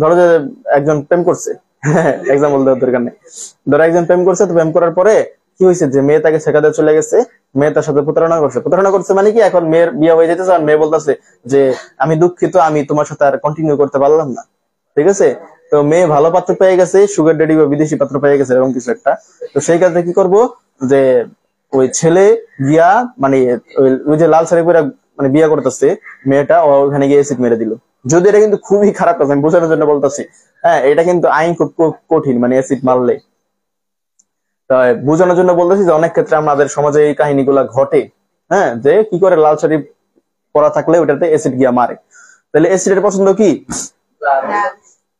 ধরো যে একজন প্রেম করছে, এক্সাম্পল দেওয়ার দরকার নেই, ধরো একজন প্রেম করছে, তো প্রেম করার পরে কি হয়েছে যে মেয়ে তাকে ছেড়ে চলে গেছে, মেয়ে তার সাথে প্রতারণা করছে মানে কি এখন মেয়ের বিয়ে হয়ে যেতেছে আর মেয়ে বলতেছে যে আমি দুঃখিত, আমি তোমার সাথে আর কন্টিনিউ করতে পারলাম না, ঠিক আছে। তো মেয়ে ভালো পাত্র পেয়ে গেছে, সুগার ড্যাডি বা বিদেশি পাত্র পেয়ে গেছে এরকম কিছু একটা। তো সেই কাজে কি করব যে ওই ছেলে গিয়া মানে ওই যে লাল শাড়ি পরে মানে বিয়ে করতেছে মেয়েটা, ও ওখানে গিয়ে এসিড মেরে দিল। যদি এটা কিন্তু খুবই খারাপ কাজ, আমি বোঝানোর জন্য বলতেছি, হ্যাঁ এটা কিন্তু আইন খুব কঠিন, মানে অ্যাসিড মারলে। তাই বোঝানোর জন্য বলতেছি যে অনেক ক্ষেত্রে আমাদের সমাজে এই কাহিনীগুলা ঘটে, হ্যাঁ, যে কি করে লাল শাড়ি পরা থাকলে ওটাতে অ্যাসিড গিয়া মারে। তাহলে অ্যাসিডের পছন্দ কি?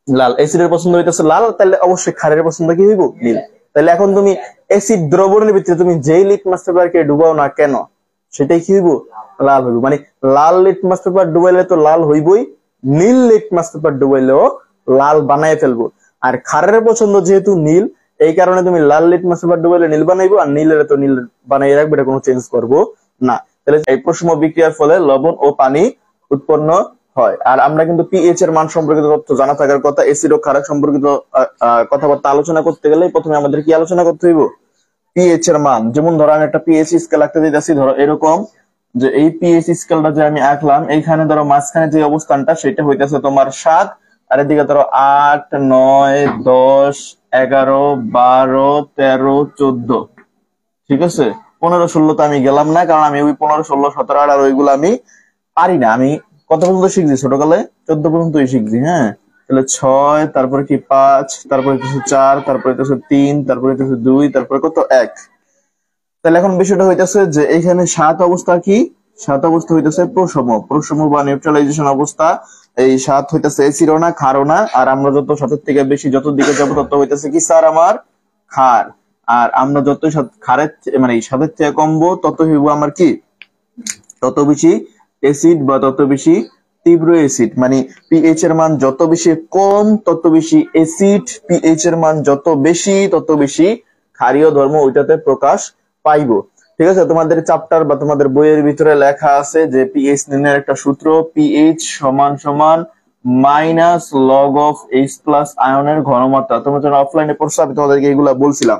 লাল। অ্যাসিডের পছন্দ হইতেছে লাল, তাহলে অবশ্যই ক্ষারের পছন্দ কি হইব? নীল। তাহলে এখন তুমি অ্যাসিড দ্রবণের ভিতরে তুমি যেই লিটমাস পেপারকে ডুবাও না কেন, সেটাই কি হইব? লাল হইব। মানে লাল লিটমাস পেপার ডুবাইলে তো লাল হইবই, নীল লিটমাস পেপার ডুবাইলেও লাল বানায় ফেলবো। আর ক্ষারের পছন্দ যেহেতু নীল, এই কারণে তুমি লাল লিটমাস পেপার ডুবাইলে নীল বানাইবো, আর নীলের তো নীল বানাই রাখবে, এটা কোনো চেঞ্জ করবো না। তাহলে এই প্রশ্ন বিক্রিয়ার ফলে লবণ ও পানি উৎপন্ন হয়। আর আমরা কিন্তু পিএইচ এর মান সম্পর্কিত তথ্য জানা থাকার কথা। এসিড ও ক্ষারক সম্পর্কিত কথাবার্তা আলোচনা করতে গেলে প্রথমে আমাদের কি আলোচনা করতে হইব? পিএইচ এর মান। যেমন ধরো আমি একটা পিএইচ স্কেল আঁকতে দিতেছি, ধরো এরকম যে এই পিএইচ স্কেলটা যে আমি আঁকলাম, এইখানে ধরো মাঝখানে যে অবস্থানটা সেটা হইতেছে তোমার 7, আর এদিকে ধরো 8, 9, 10, 11, 12, 13, 14, ঠিক আছে। 15, 16 তো আমি গেলাম না, কারণ আমি ওই 15, 16, 17, 18 ওইগুলো আমি পারি না। আমি কত পর্যন্ত শিখছি ছোটকালে? 14 পর্যন্তই শিখছি, হ্যাঁ। তাহলে 6, তারপরে কি 5, তারপরে হচ্ছে 4, তারপরে হচ্ছে 3, তারপরে হচ্ছে 2, তারপরে কত 1। তাহলে এখন বিষয়টা হইতেছে যে এইখানে 7 অবস্থা কি? 7 অবস্থা হইতেছে প্রশম বা নিউট্রালাইজেশন অবস্থা। এই 7 হইতেছে এসিডও না, ক্ষারও না। আর আমরা যত 7-এর থেকে বেশি যত দিকে যাবো তত হইতেছে কি স্যার আমার? ক্ষার। আর আমরা যত ক্ষারের মানে 7-এর থেকে কমবো তত হইব আমার কি? তত বেশি এসিড বা তত বেশি তীব্র এসিড। মানে পিএইচ এর মান যত বেশি কম তত বেশি এসিড, পিএইচ এর মান যত বেশি তত বেশি ক্ষারীয় ধর্ম ওইটাতে প্রকাশ পাইব। ঠিক আছে, তোমাদের চ্যাপ্টার বা তোমাদের বইয়ের ভিতরে লেখা আছে যে পিএইচ নির্ণয়ের একটা সূত্র, পিএইচ সমান সমান minus log of H plus আয়নের ঘনমাত্রা। তোমরা যখন অফলাইনে পড়ছো আমি তোমাদেরকে এগুলা বলছিলাম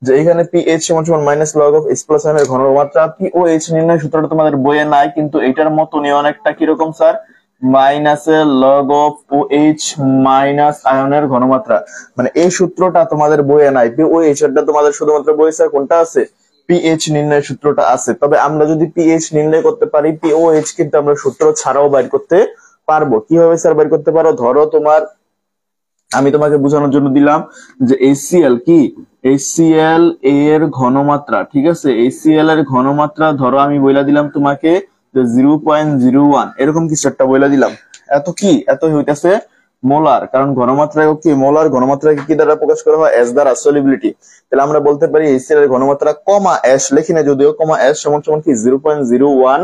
যে এখানে পিএইচ সমান সমান minus log of H plus আয়নের ঘনমাত্রা। পিওএইচ নির্ণয় সূত্রটা তোমাদের বইয়ে নাই, কিন্তু এটার মতনই অনেকটা। কিরকম স্যার? মাইনাসে লগ অফ ওএইচ মাইনাস আয়নের ঘনমাত্রা। মানে এই সূত্রটা তোমাদের বইয়ে নাই, পিওএইচ এরটা তোমাদের শুধুমাত্র বইয়ে স্যার কোনটা আছে? পিএইচ নির্ণয় সূত্রটা আছে। তবে আমরা যদি পিএইচ নির্ণয় করতে পারি, পিওএইচ কিন্তু আমরা সূত্র ছাড়াও বাইর করতে পারবো। কিভাবে স্যার বাইর করতে পারো? ধরো তোমার, আমি তোমাকে বোঝানোর জন্য দিলাম যে HCl কি? HCl এর ঘনমাত্রা, ঠিক আছে। HCl এর ঘনমাত্রা ধরো আমি বইলা দিলাম তোমাকে যে 0.01, এরকম কিছু একটা বইলা দিলাম। এত কি? এত হইতাছে মোলার, কারণ ঘনমাত্রা কি? মোলার ঘনমাত্রাকে কি দ্বারা প্রকাশ করা হয়? S দ্বারা, সলিবিলিটি। তাহলে আমরা বলতে পারি HCl এর ঘনমাত্রা কমা S, লিখি না যদিও, কমা S সমান সমান কি? 0.01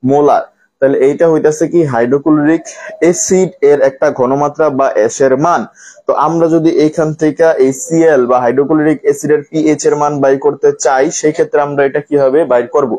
মোলার। তাহলে এইটা হইতাছে কি? হাইড্রোক্লোরিক অ্যাসিড এর একটা ঘনমাত্রা বা S এর মান। তো আমরা যদি এইখান থেকে HCl বা হাইড্রোক্লোরিক অ্যাসিডের পিএইচ এর মান বাইর করতে চাই, সেই ক্ষেত্রে আমরা এটা কিভাবে বাইর করব?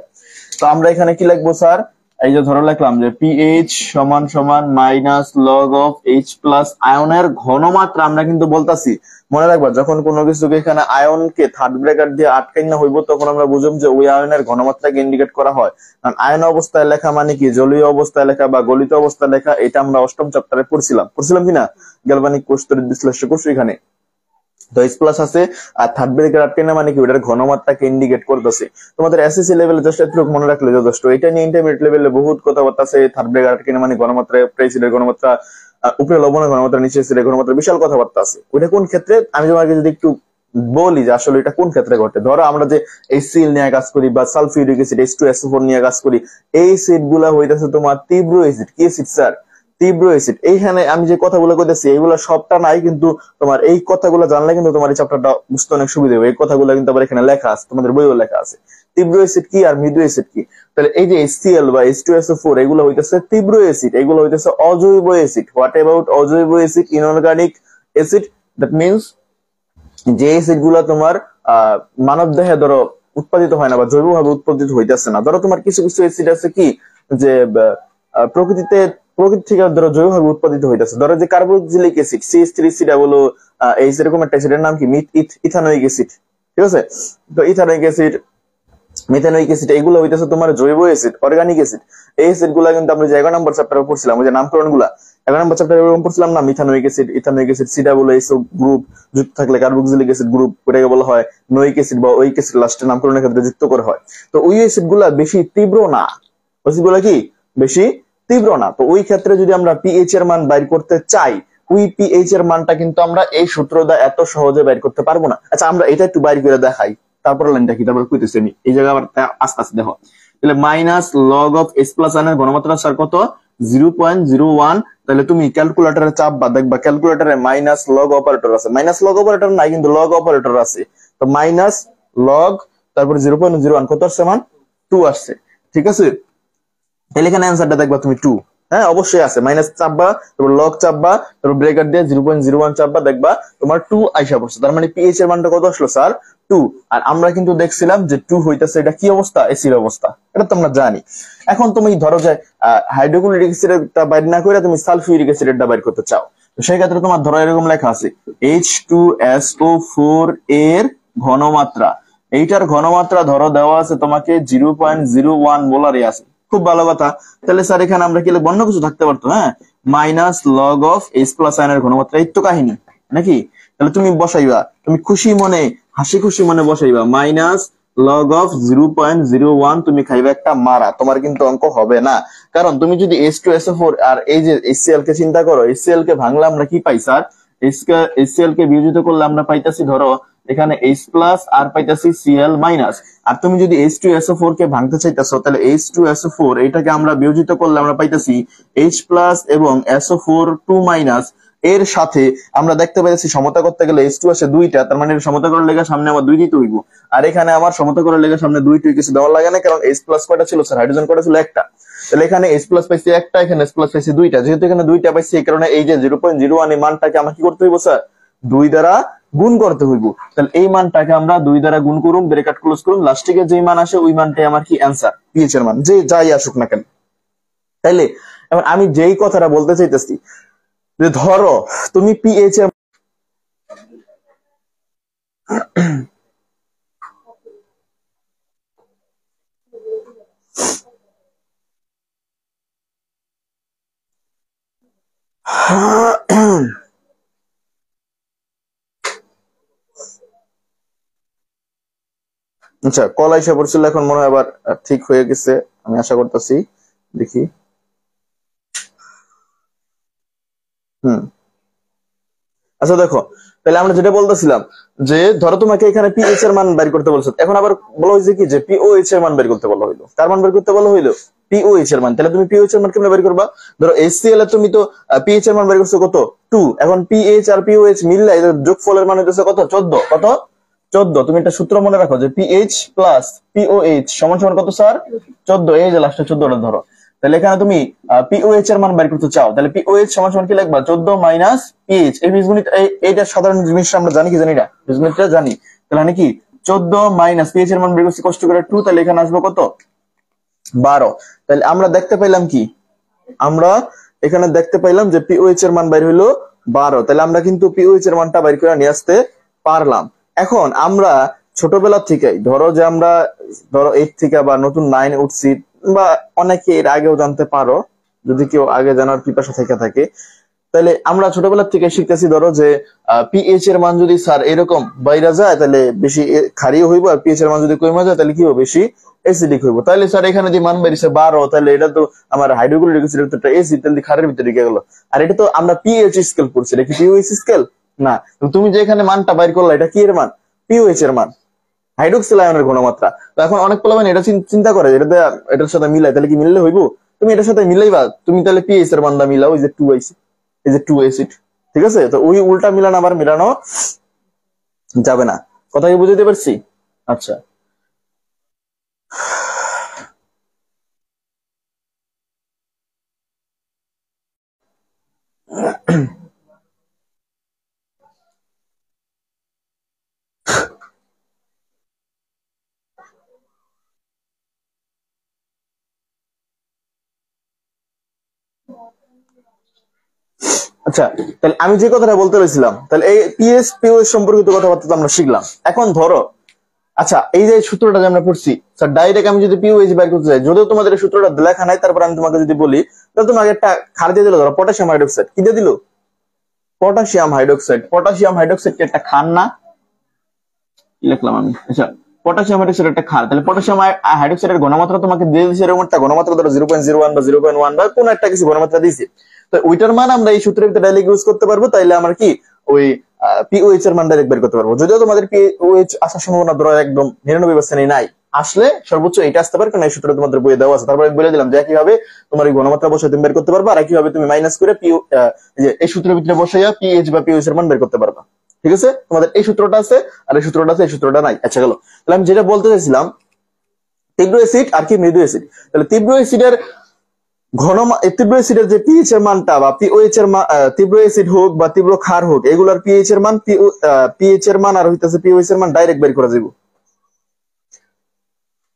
তো আমরা এখানে কি লিখবো স্যার? এই যে ধরো লিখলাম যে পিএইচ সমান সমান minus log of H plus আয়নের ঘনমাত্রা। আমরা কিন্তু বলতাছি, মনে রাখবা, যখন কোনো কিছুকে এখানে আয়নকে থার্ড ব্র্যাকেট দিয়ে আটকাই না হইব, তখন আমরা বুঝুম যে ওই আয়নের ঘনমাত্রাকে ইন্ডিকেট করা হয়। কারণ আয়ন অবস্থায় লেখা মানে কি? জলীয় অবস্থায় লেখা বা গলিত অবস্থায় লেখা। এটা আমরা অষ্টম চ্যাপ্টারে পড়ছিলাম কিনা? গ্যালভানিক কোষ তড়িৎ বিশ্লেষণ কোর্স এখানে তো এইচ প্লাস আছে, আর থার্ড ব্র্যাকেট আটকে না মানে কি? ওটার ঘনমাত্রাকে ইন্ডিকেট করতেছে। তোমাদের এসএসসি লেভেলে জাস্ট একটু মনে রাখলে যথেষ্ট। এটা নিয়ে ইন্টারমিডিয়েট লেভেলে বহুত কথাবার্তা আছে। থার্ড ব্র্যাকেট আটকে না মানে ঘনমাত্রা, প্রেসিডের ঘনমাত্রা, উপরে লবণের ঘনমাত্রা, নিচে এসিডের ঘনমাত্রা, বিশাল কথাবার্তা আছে। ওটা কোন ক্ষেত্রে? আমি তোমাকে যদি একটু বলি যে আসলে এটা কোন ক্ষেত্রে ঘটে। ধরো আমরা যে HCl নিয়ে কাজ করি বা সালফিউরিক অ্যাসিড H2SO4 নিয়ে কাজ করি, এই অ্যাসিড গুলা হইতেছে তোমার তীব্র অ্যাসিড। কি অ্যাসিড স্যার? তীব্র অ্যাসিড। এইখানে আমি যে কথাগুলো কইতেছি এইগুলো সবটা নাই, কিন্তু তোমার এই কথাগুলো জানলে কিন্তু তোমার এই চ্যাপ্টারটা বুঝতে অনেক সুবিধা হবে। এই কথাগুলো কিন্তু আবার এখানে লেখা আছে, তোমাদের বইও লেখা আছে। তীব্র অ্যাসিড কি আর মৃদু অ্যাসিড কি? তাহলে এই যে HCl বা H2SO4 এগুলো হইতেছে তীব্র অ্যাসিড, এগুলো হইতেছে অজৈব অ্যাসিড। হোয়াট অ্যাবাউট অজৈব acid? Inorganic acid. That means যে অ্যাসিড গুলা তোমার মানব দেহে ধরো উৎপাদিত হয় না বা জৈবভাবে উৎপাদিত হইতেছে না। ধরো তোমার কিছু কিছু অ্যাসিড আছে কি যে প্রকৃতিতে প্রকৃতি থেকে ধরো জৈবভাবে উৎপাদিত হইতেছে। ধরো যে কার্বক্সিলিক অ্যাসিড CH3 বলো, এই এরকম একটা অ্যাসিডের নাম কি ইথানোয়িক অ্যাসিড, ঠিক আছে? তো ইথানোয়িক অ্যাসিড, মিথানোয়িক অ্যাসিড, এগুলো হইতেছে তোমার জৈব অ্যাসিড, অর্গানিক অ্যাসিড। এই অ্যাসিড গুলা কিন্তু আমরা যে 11 নম্বর চ্যাপ্টারে পড়ছিলাম, ওই যে নামকরণ গুলা 11 নম্বর চ্যাপ্টারে পড়ছিলাম না, methanoic acid, ethanoic acid, COO group যুক্ত থাকলে কার্বক্সিলিক অ্যাসিড গ্রুপ, ওটাকে বলা হয় নোয়িক অ্যাসিড বা ওইক অ্যাসিড, লাস্টে নামকরণের ক্ষেত্রে যুক্ত করা হয়। তো ওই অ্যাসিড গুলা বেশি তীব্র না, অ্যাসিড গুলা কি বেশি তীব্র না। তো ওই ক্ষেত্রে যদি আমরা পিএইচ এর মান বাইর করতে চাই, ওই পিএইচ এর মানটা কিন্তু আমরা এই সূত্র দ্বারা এত সহজে বাইর করতে পারবো না। আচ্ছা, আমরা এটা একটু বাইর করে দেখাই, তারপর লাইনটা কি, তারপর কইতেছি আমি এই জায়গায় আবার আস্তে আস্তে দেখো। তাহলে minus log of S plus এর ঘনমাত্রা স্যার কত, 0.01। তাহলে তুমি ক্যালকুলেটরে চাপবা, দেখবা ক্যালকুলেটরে মাইনাস লগ অপারেটর আছে, মাইনাস লগ অপারেটর নাই কিন্তু লগ অপারেটর আছে। তো মাইনাস লগ, তারপর 0.01 কত আসছে মান, 2 আসছে, ঠিক আছে? তাহলে এখানে অ্যান্সারটা দেখবা তুমি 2, হ্যাঁ অবশ্যই আছে। মাইনাস চাপবা, তারপর লগ চাপবা, তারপর ব্রেকেট দিয়ে 0.01 চাপবা, দেখবা তোমার 2 আইসা পড়ছে। তার মানে পিএইচ এর মানটা কত আসলো স্যার, 2। আর আমরা কিন্তু দেখছিলাম যে 2 হইতাছে এটা কি অবস্থা, এসিড অবস্থা, এটা তো আমরা জানি। এখন তুমি ধরো যে হাইড্রোক্লোরিক অ্যাসিডটা বাইর না করে তুমি সালফিউরিক অ্যাসিডটা বাইর করতে চাও, তো সেই ক্ষেত্রে তোমার ধরো এরকম লেখা আছে H2SO4 এর ঘনমাত্রা, এইটার ঘনমাত্রা ধরো দেওয়া আছে তোমাকে 0.01 মোলারে আছে। খুব ভালো কথা। তাহলে স্যার এখানে আমরা কি লিখবো, অন্য কিছু থাকতে পারতো, হ্যাঁ, minus log of H plus আয়নের ঘনমাত্রা, এই তো কাহিনী নাকি? তাহলে তুমি বসাইবা, তুমি খুশি মনে, হাসি খুশি মনে বসাইবা মাইনাস লগ অফ 0.01, তুমি খাইবা একটা মারা, তোমার কিন্তু অঙ্ক হবে না। কারণ তুমি যদি H2SO4 আর এই যে HCl কে চিন্তা করো, HCl কে ভাঙলে আমরা কি পাই স্যার, HCl কে বিয়োজিত করলে আমরা পাইতাছি ধরো এখানে H প্লাস আর পাইতাছি Cl মাইনাস। আর তুমি যদি H2SO4 কে ভাঙতে চাইতেছো, তাহলে H2SO4 এটাকে আমরা বিয়োজিত করলে আমরা পাইতাছি H প্লাস এবং SO4 2 মাইনাস। এর সাথে আমরা দেখতে পাইতেছি সমতা করতে গেলে H2 আসে দুইটা, তার মানে সমতা করার লেগে সামনে আমার 2 দিতে হইব। আর এখানে আমার সমতা করার লেগে সামনে 2 কিছু দেওয়ার লাগে না, কারণ H প্লাস কয়টা ছিল স্যার, হাইড্রোজেন কয়টা ছিল, একটা। তাহলে এখানে H প্লাস পাইছি একটা, এখানে H প্লাস পাইছি দুইটা, যেহেতু এখানে দুইটা পাইছি এই কারণে এই যে 0.01 এই মানটাকে আমার কি করতে হইব স্যার, 2 দ্বারা গুণ করতে হইব। তাহলে এই মানটাকে আমরা 2 দ্বারা গুণ করুন, ব্র্যাকেট ক্লোজ করুন, লাস্টে গিয়ে যে মান আসে ওই মানটাই আমার কি অ্যান্সার, পিএইচ এর মান, যে যাই আসুক না কেন। তাইলে এখন আমি যেই কথাটা বলতে চাইতেছি যে ধরো তুমি পিএইচ এর আচ্ছা, কল আইসা পড়ছিল, এখন মনে হয় আবার ঠিক হয়ে গেছে, আমি আশা করতেছি, দেখি। হুম, আচ্ছা দেখো, তাহলে আমরা যেটা বলতেছিলাম যে ধরো তোমাকে এখানে পিএইচ এর মান বের করতে বলছো, এখন আবার বলা হয়েছে কি যে পিওএইচ এর মান বের করতে বলা হইলো, কার মান বের করতে বলা হইলো, পিওএইচ এর মান। তাহলে তুমি পিওএইচ এর মান কেমনে বের করবা, ধরো HCl এর তুমি তো পিএইচ এর মান বের করছো কত, 2। এখন পিএইচ আর পিওএইচ মিললে এদের যোগফলের মান হইতেছে কত, 14, কত 14। তুমি একটা সূত্র মনে রাখো যে পিএইচ প্লাস পিওএইচ সমান সমান কত স্যার, 14। এই যে লাস্টে 14টা ধরো। তাহলে এখানে তুমি পিওএইচ এর মান বের করতে চাও, তাহলে পিওএইচ সমান সমান কি লিখবা, 14 মাইনাস পিএইচ। এই বীজগণিত এইটা সাধারণ জিনিসটা আমরা জানি কি জানি না, বীজগণিতটা জানি। তাহলে মানে কি 14 মাইনাস পিএইচ এর মান বের করছি কষ্ট করে 2, তাহলে এখানে আসবে কত, 12। তাহলে আমরা দেখতে পাইলাম কি, আমরা এখানে দেখতে পাইলাম যে পিওএইচ এর মান বাইর হইলো 12। তাহলে আমরা কিন্তু পিওএইচ এর মানটা বাইর করে নিয়ে আসতে পারলাম। এখন আমরা ছোটবেলা থেকে ধরো যে আমরা ধরো 8 থেকে বা নতুন 9 উঠছি, বা অনেকে এর আগেও জানতে পারো যদি কেউ আগে জানার পিপাসা থেকে থাকে, তাহলে আমরা ছোটবেলা থেকে শিখতেছি ধরো যে পিএইচ এর মান যদি স্যার এরকম বাইরা যায় তাহলে বেশি ক্ষারীয় হইব, আর পিএইচ এর মান যদি কমে যায় তাহলে কি হবে, বেশি অ্যাসিডিক হইব। তাহলে স্যার এখানে যে মান বেরিয়েছে 12, তাহলে এটা তো আমার হাইড্রোক্লোরিক অ্যাসিড একটা অ্যাসিড, তাহলে ক্ষারের ভিতরে ঢুকে গেল। আর এটা তো আমরা পিএইচ স্কেল করছি, এটা কি পিওএইচ স্কেল না। তুমি যে এখানে মানটা বাইর করলা এটা কি এর মান, পিওএইচ এর মান, হাইড্রোক্সিল আয়নের ঘনমাত্রা। তো এখন অনেক পোলাপান এটা চিন্তা করে এটাতে এটার সাথে মিলাই, তাহলে কি মিললে হইব, তুমি এটার সাথে মিলাইবা, তুমি তাহলে পিএইচ এর মানটা মিলাও, ওই যে 2 আইছে, এই যে 2 অ্যাসিড, ঠিক আছে? তো ওই উল্টা মিলান আবার মিলানো যাবে না, কথা কি বুঝতে পারছি? আচ্ছা, আচ্ছা, তাহলে আমি যে কথাটা বলতে চাইছিলাম, তাহলে এই পিএস পিওএস সম্পর্কিত কথাবার্তা তো আমরা শিখলাম। এখন ধরো, আচ্ছা এই যে সূত্রটা যে আমরা পড়ছি স্যার, ডাইরেক্ট আমি যদি পিওএইচ বের করতে চাই, যদিও তোমাদের এই সূত্রটা লেখা নাই, তারপর আমি তোমাকে যদি বলি, তাহলে তোমাকে একটা ক্ষার দিয়ে দিল, ধরো পটাশিয়াম হাইড্রোক্সাইড। কি দিয়ে দিল? Potassium hydroxide. পটাশিয়াম হাইড্রোক্সাইড কি একটা ক্ষার না? কি লিখলাম আমি? আচ্ছা, পটাশিয়াম হাইড্রোক্সাইড একটা ক্ষার, তাহলে পটাশিয়াম হাইড্রোক্সাইডের ঘনমাত্রা তোমাকে দিয়ে দিয়েছে এরকম একটা ঘনমাত্রা, ধরো 0.01 বা 0.1 বা কোন একটা কিছু ঘনমাত্রা দিয়েছে। তো ওইটার মান আমরা এই সূত্রের ভিতরে ডাইরেক্ট ইউজ করতে পারবো, তাইলে আমরা কি ওই পিওএইচ এর মান ডাইরেক্ট বের করতে পারবো। যদিও তোমাদের পিওএইচ আসার সম্ভাবনা ধরো একদম 99% নাই, আসলে সর্বোচ্চ এটা আসতে পারে, কারণ এই সূত্রটা তোমাদের বইয়ে দেওয়া আছে। তারপরে বলে দিলাম যে কিভাবে তোমার এই ঘনমাত্রা বসে তুমি বের করতে পারবা, আর কিভাবে তুমি মাইনাস করে এই সূত্রের ভিতরে বসাইয়া পিএইচ বা পিওএইচ এর মান বের করতে পারবা। ঠিক আছে, তোমাদের এই সূত্রটা আছে, আর এই সূত্রটা আছে, এই সূত্রটা নাই। আচ্ছা গেল। তাহলে আমি যেটা বলতে চাইছিলাম, তীব্র অ্যাসিড আর কি মৃদু অ্যাসিড। তাহলে তীব্র অ্যাসিডের তীব্র অ্যাসিডের যে পিএইচ এর মানটা বা পিওএইচ এর মান, তীব্র অ্যাসিড হোক বা তীব্র ক্ষার হোক, এগুলার পিএইচ এর মান, পিএইচ এর মান আর হইতাছে পিওএইচ এর মান ডাইরেক্ট বের করা যাবে।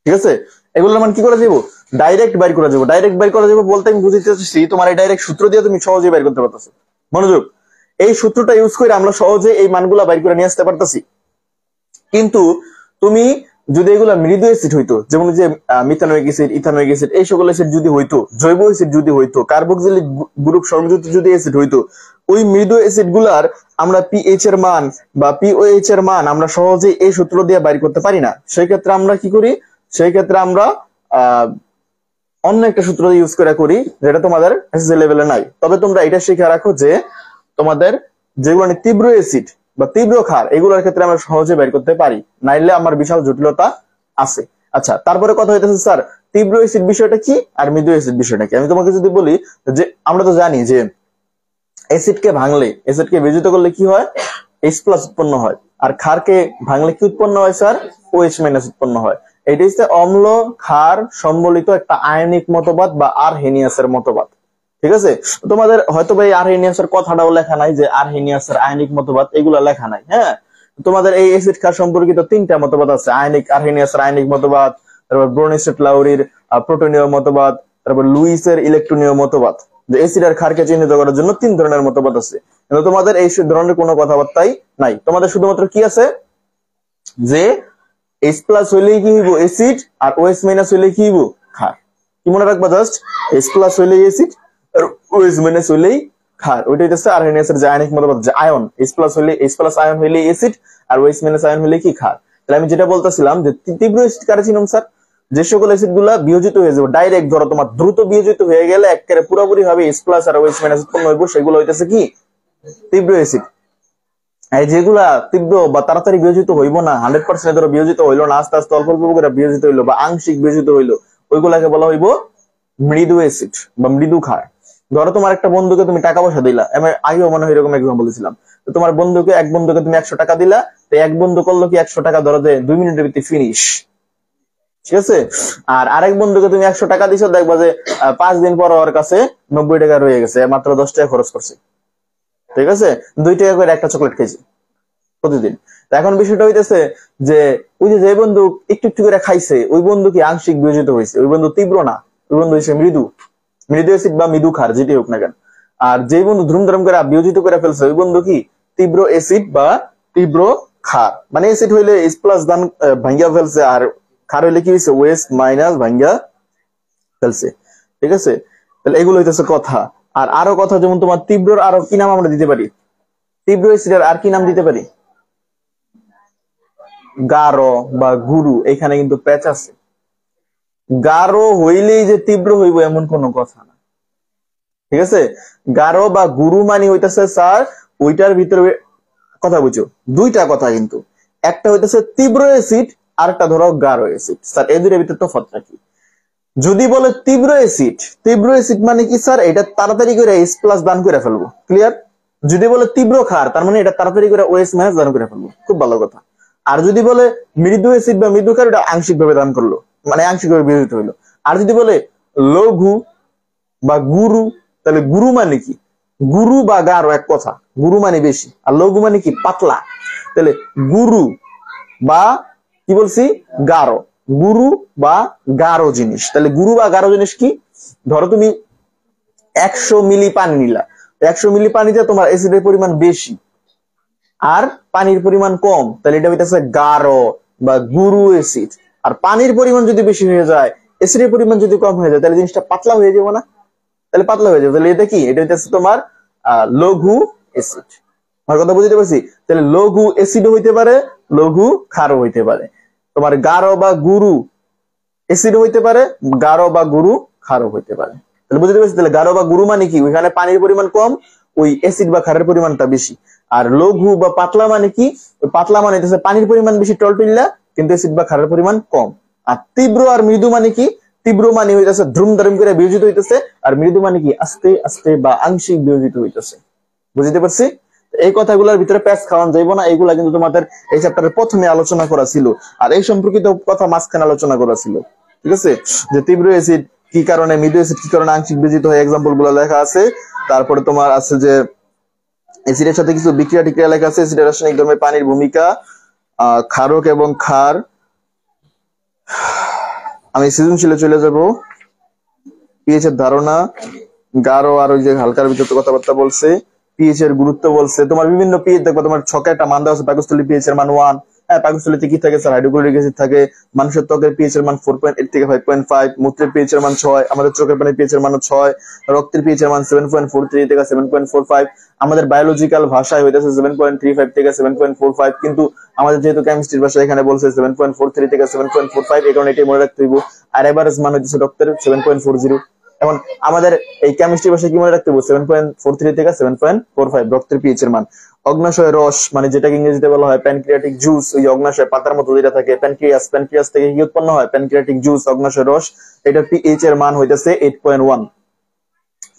ঠিক আছে, এগুলোর মান কি করে যাবো? ডাইরেক্ট বের করা যাবো। ডাইরেক্ট বের করা যাবো বলতে আমি বুঝতে চাচ্ছি, তোমার এই ডাইরেক্ট সূত্র দিয়ে তুমি সহজেই বের করতে পারতেছো। মনোযোগ, এই সূত্রটা ইউজ করে আমরা সহজে এই মানগুলা বের করে নিয়ে আসতে পারতেছি। কিন্তু তুমি যদি এগুলা মৃদু অ্যাসিড হইতো, যেমন যে মিথানোয়িক অ্যাসিড, ইথানোয়িক অ্যাসিড, এই সকল অ্যাসিড যদি হইতো, জৈব অ্যাসিড যদি হইতো, কার্বক্সিলিক গ্রুপ সংযুক্ত যদি অ্যাসিড হইতো, ওই মৃদু অ্যাসিড গুলার আমরা পিএইচ এর মান বা পিওএইচ এর মান আমরা সহজেই এই সূত্র দিয়ে বাইর করতে পারি না। সেই ক্ষেত্রে আমরা কি করি? সেই ক্ষেত্রে আমরা অন্য একটা সূত্র ইউজ করে করি, যেটা তোমাদের এসএসসি লেভেলে নাই। তবে তোমরা এটা শিখে রাখো যে তোমাদের যেগুলো তীব্র অ্যাসিড বা তীব্র ক্ষার, এগুলোর ক্ষেত্রে আমরা সহজে বের করতে পারি, নাইলে আমার বিশাল জটিলতা আছে। আচ্ছা, তারপরে কথা হইতেছে স্যার তীব্র অ্যাসিড বিষয়টা কি আর মৃদু অ্যাসিড বিষয়টা কি। আমি তোমাকে যদি বলি যে আমরা তো জানি যে অ্যাসিডকে ভাঙলে, অ্যাসিডকে বিয়োজিত করলে কি হয়? H+ উৎপন্ন হয়। আর ক্ষারকে ভাঙলে কি উৎপন্ন হয় স্যার? OH- উৎপন্ন হয়। এটা হচ্ছে অম্ল ক্ষার সম্বলিত একটা আয়নিক মতবাদ বা আরহেনিয়াসের মতবাদ। ঠিক আছে, তোমাদের হয়তো ভাই আরহেনিয়াসের কথাটাও লেখা নাই, যে আরহেনিয়াসের আয়নিক মতবাদ এগুলা লেখা নাই। হ্যাঁ, তোমাদের এই অ্যাসিড ক্ষার সম্পর্কিত 3টা মতবাদ আছে। আয়নিক আরহেনিয়াসের আয়নিক মতবাদ, তারপর ব্রোনিস্টেড-লাউরির প্রোটনীয় মতবাদ, তারপর লুইসের ইলেকট্রনীয় মতবাদ। যে অ্যাসিড আর ক্ষারকে চিহ্নিত করার জন্য 3 ধরনের মতবাদ আছে, কিন্তু তোমাদের এই ধরনের কোনো কথাবার্তাই নাই। তোমাদের শুধুমাত্র কি আছে যে H+ হইলেই কি হইব? অ্যাসিড, আর OH- হইলেই কি হইব? ক্ষার। কি মনে রাখবা? জাস্ট H+ হইলেই অ্যাসিড আর OH- হইলেই ক্ষার। ওইটা হচ্ছে আরহেনিয়াসের যে আয়নিক মতবাদ, যে আয়ন H+ হইলে, H+ আয়ন হইলেই অ্যাসিড আর OH- আয়ন হইলেই কি? ক্ষার। তাহলে আমি যেটা বলতেছিলাম যে তীব্র অ্যাসিড কারে চিনুম স্যার? যে সকল অ্যাসিড গুলা বিয়োজিত হয়ে যাবে ডাইরেক্ট, ধরো তোমার দ্রুত বিয়োজিত হয়ে গেলে একেবারে পুরোপুরি ভাবে H+ আর OH- উৎপন্ন হইব, সেগুলো হইতেছে কি? তীব্র অ্যাসিড। এই যেগুলা তীব্র বা তাড়াতাড়ি বিয়োজিত হইব না, 100% ধরো বিয়োজিত হইলো না, আস্তে আস্তে অল্প অল্প করে বিয়োজিত হইলো বা আংশিক বিয়োজিত হইলো, ওইগুলাকে বলা হইব মৃদু অ্যাসিড বা মৃদু ক্ষার। ধরো তোমার একটা বন্ধুকে তুমি টাকা পয়সা দিলা, আমি আগেও মনে হয় এরকম এক্সাম্পল দিয়েছিলাম। তো তোমার বন্ধুকে, এক বন্ধুকে তুমি 100 টাকা দিলা, তো এক বন্ধু করলো কি 100 টাকা ধরো যে 2 মিনিটের ভিতরে ফিনিশ। ঠিক আছে, আর আরেক বন্ধুকে তুমি 100 টাকা দিছো, দেখবা যে 5 দিন পর ওর কাছে 90 টাকা রয়ে গেছে, মাত্র 10 টাকা খরচ করছে। ঠিক আছে, 2 টাকা করে একটা চকলেট খাইছে প্রতিদিন। এখন বিষয়টা হইতেছে যে ওই যে বন্ধু একটু একটু করে খাইছে, ওই বন্ধু কি আংশিক বিয়োজিত হয়েছে, ওই বন্ধু তীব্র না, ওই বন্ধু হচ্ছে মৃদু, মৃদু অ্যাসিড বা মৃদু ক্ষার, যেটি হোক না কেন। আর যে বন্ধু ধুমধাম করে বিয়োজিত করে ফেলছে, ওই বন্ধু কি? তীব্র অ্যাসিড বা তীব্র ক্ষার। মানে অ্যাসিড হইলে H+ দান ভাঙ্গিয়া ফেলছে, আর ক্ষার হইলে কি হয়েছে? OH- ভাঙ্গিয়া ফেলছে। ঠিক আছে, তাহলে এগুলো হইতেছে কথা। আর আরো কথা, যেমন তোমার তীব্রর আরো কি নাম আমরা দিতে পারি? তীব্র অ্যাসিডের আর কি নাম দিতে পারি? গাঢ় বা গুরু। এখানে কিন্তু প্যাচ আছে। গাঢ় হইলেই যে তীব্র হইব এমন কোনো কথা না। ঠিক আছে, গাঢ় বা গুরু মানে হইতেছে স্যার ওইটার ভিতরে, কথা বুঝছো, 2টা কথা কিন্তু। একটা হইতেছে তীব্র অ্যাসিড, আর একটা ধরো গাঢ় অ্যাসিড। স্যার এই দুইটার ভিতরে তফাৎটা কি? যদি বলে তীব্র অ্যাসিড, তীব্র অ্যাসিড মানে কি স্যার? এটা তাড়াতাড়ি করে H+ দান করে ফেলবো, ক্লিয়ার। যদি বলে তীব্র ক্ষার, তার মানে এটা তাড়াতাড়ি করে OH- দান করে ফেলবো, খুব ভালো কথা। আর যদি বলে মৃদু অ্যাসিড বা মৃদু ক্ষার, এটা আংশিক ভাবে দান করলো, মানে আংশিক ভাবে বিয়োজিত হইলো। আর যদি বলে লঘু বা গুরু, তাহলে গুরু মানে কি? গুরু বা গাঢ় এক কথা, গুরু মানে বেশি, আর লঘু মানে কি? পাতলা। তাহলে গুরু বা কি বলছি? গাঢ়। গুরু বা গাঢ় জিনিস। তাহলে গুরু বা গাঢ় জিনিস কি? ধরো তুমি 100 মিলি পানি নিলা, 100 মিলি পানিতে তোমার অ্যাসিডের পরিমাণ বেশি আর পানির পরিমাণ কম, তাহলে এটা হইতেছে গাঢ় বা গুরু অ্যাসিড। আর পানির পরিমাণ যদি বেশি হয়ে যায়, অ্যাসিডের পরিমাণ যদি কম হয়ে যায়, তাহলে জিনিসটা পাতলা হয়ে যাবে না? তাহলে পাতলা হয়ে যাবে। তাহলে এটা কি? এটা হইতেছে তোমার লঘু অ্যাসিড। আমার কথা বুঝতে পারছি? তাহলে লঘু অ্যাসিডও হইতে পারে, লঘু ক্ষারও হইতে পারে। তোমার গাঢ় বা গুরু অ্যাসিডও হইতে পারে, গাঢ় বা গুরু ক্ষারও হইতে পারে। তাহলে বুঝতে পারছি? তাহলে গাঢ় বা গুরু মানে কি? ওইখানে পানির পরিমাণ কম, ওই অ্যাসিড বা ক্ষারের পরিমাণটা বেশি। আর লঘু বা পাতলা মানে কি? ওই পাতলা মানে হইতেছে পানির পরিমাণ বেশি টলটল্লা, কিন্তু অ্যাসিড বা ক্ষারের পরিমাণ কম। আর তীব্র আর মৃদু মানে কি? তীব্র মানে হইতেছে ধুম ধারুম করে বিয়োজিত হইতেছে, আর মৃদু মানে কি? আস্তে আস্তে বা আংশিক বিয়োজিত হইতেছে। বুঝতে পারছি? এই কথাগুলোর ভিতরে প্যাচ খাওয়ান যাইব না, এইগুলা কিন্তু তোমাদের এই চ্যাপ্টারের প্রথমে আলোচনা করা ছিল, আর এই সম্পর্কিত কথা মাঝখানে আলোচনা করা ছিল। ঠিক আছে? যে তীব্র অ্যাসিড কি কারণে, মৃদু অ্যাসিড কি কারণে আংশিক বিয়োজিত হয়, এক্সাম্পল গুলো লেখা আছে। তারপরে তোমার আছে যে অ্যাসিডের সাথে কিছু বিক্রিয়া টিক্রিয়া লেখা আছে, অ্যাসিডের রাসায়নিক ধর্মে পানির ভূমিকা, ক্ষারক এবং ক্ষার। আমি সৃজনশীলে চলে যাব। পিএইচ এর ধারণা, গাঢ় আর ওই যে হালকার ভিতরে কথাবার্তা বলছে, পিএইচ এর গুরুত্ব বলছে। তোমার বিভিন্ন পিএইচ দেখবা, তোমার ছকে একটা মান দেওয়া আছে, পাকস্থলী পিএইচ এর মান 1। হ্যাঁ, পাকস্থলীতে কি থাকে স্যার? হাইড্রোক্লোরিক অ্যাসিড থাকে। মানুষের ত্বকের পিএইচ এর মান 4.8 থেকে 5.5, মূত্রের পিএইচ এর মান 6, আমাদের চোখের পানির পিএইচ এর মান 6, রক্তের পিএইচ এর মান 7.43 থেকে 7.45, আমাদের বায়োলজিক্যাল ভাষায় হইতাছে 7.35 থেকে 7.45, কিন্তু আমাদের যেহেতু কেমিস্ট্রির ভাষা এখানে বলছে 7.43 থেকে 7.45, এই কারণে এটাই মনে রাখতে হইব। আর এভারেজ মান হইতেছে রক্তের 7.40। এখন আমাদের এই কেমিস্ট্রি ভাষায় কি মনে রাখতে হবে? 7.43 থেকে 7.45 রক্তের পিএইচ এর মান। অগ্নাশয় রস মানে যেটাকে ইংরেজিতে বলা হয় প্যানক্রিয়াটিক জুস, ওই অগ্নাশয় পাতার মতো যেটা থাকে প্যানক্রিয়াস, প্যানক্রিয়াস থেকে কি উৎপন্ন হয়? প্যানক্রিয়াটিক জুস, অগ্নাশয় রস। এটা পিএইচ এর মান হইতেছে 8.1।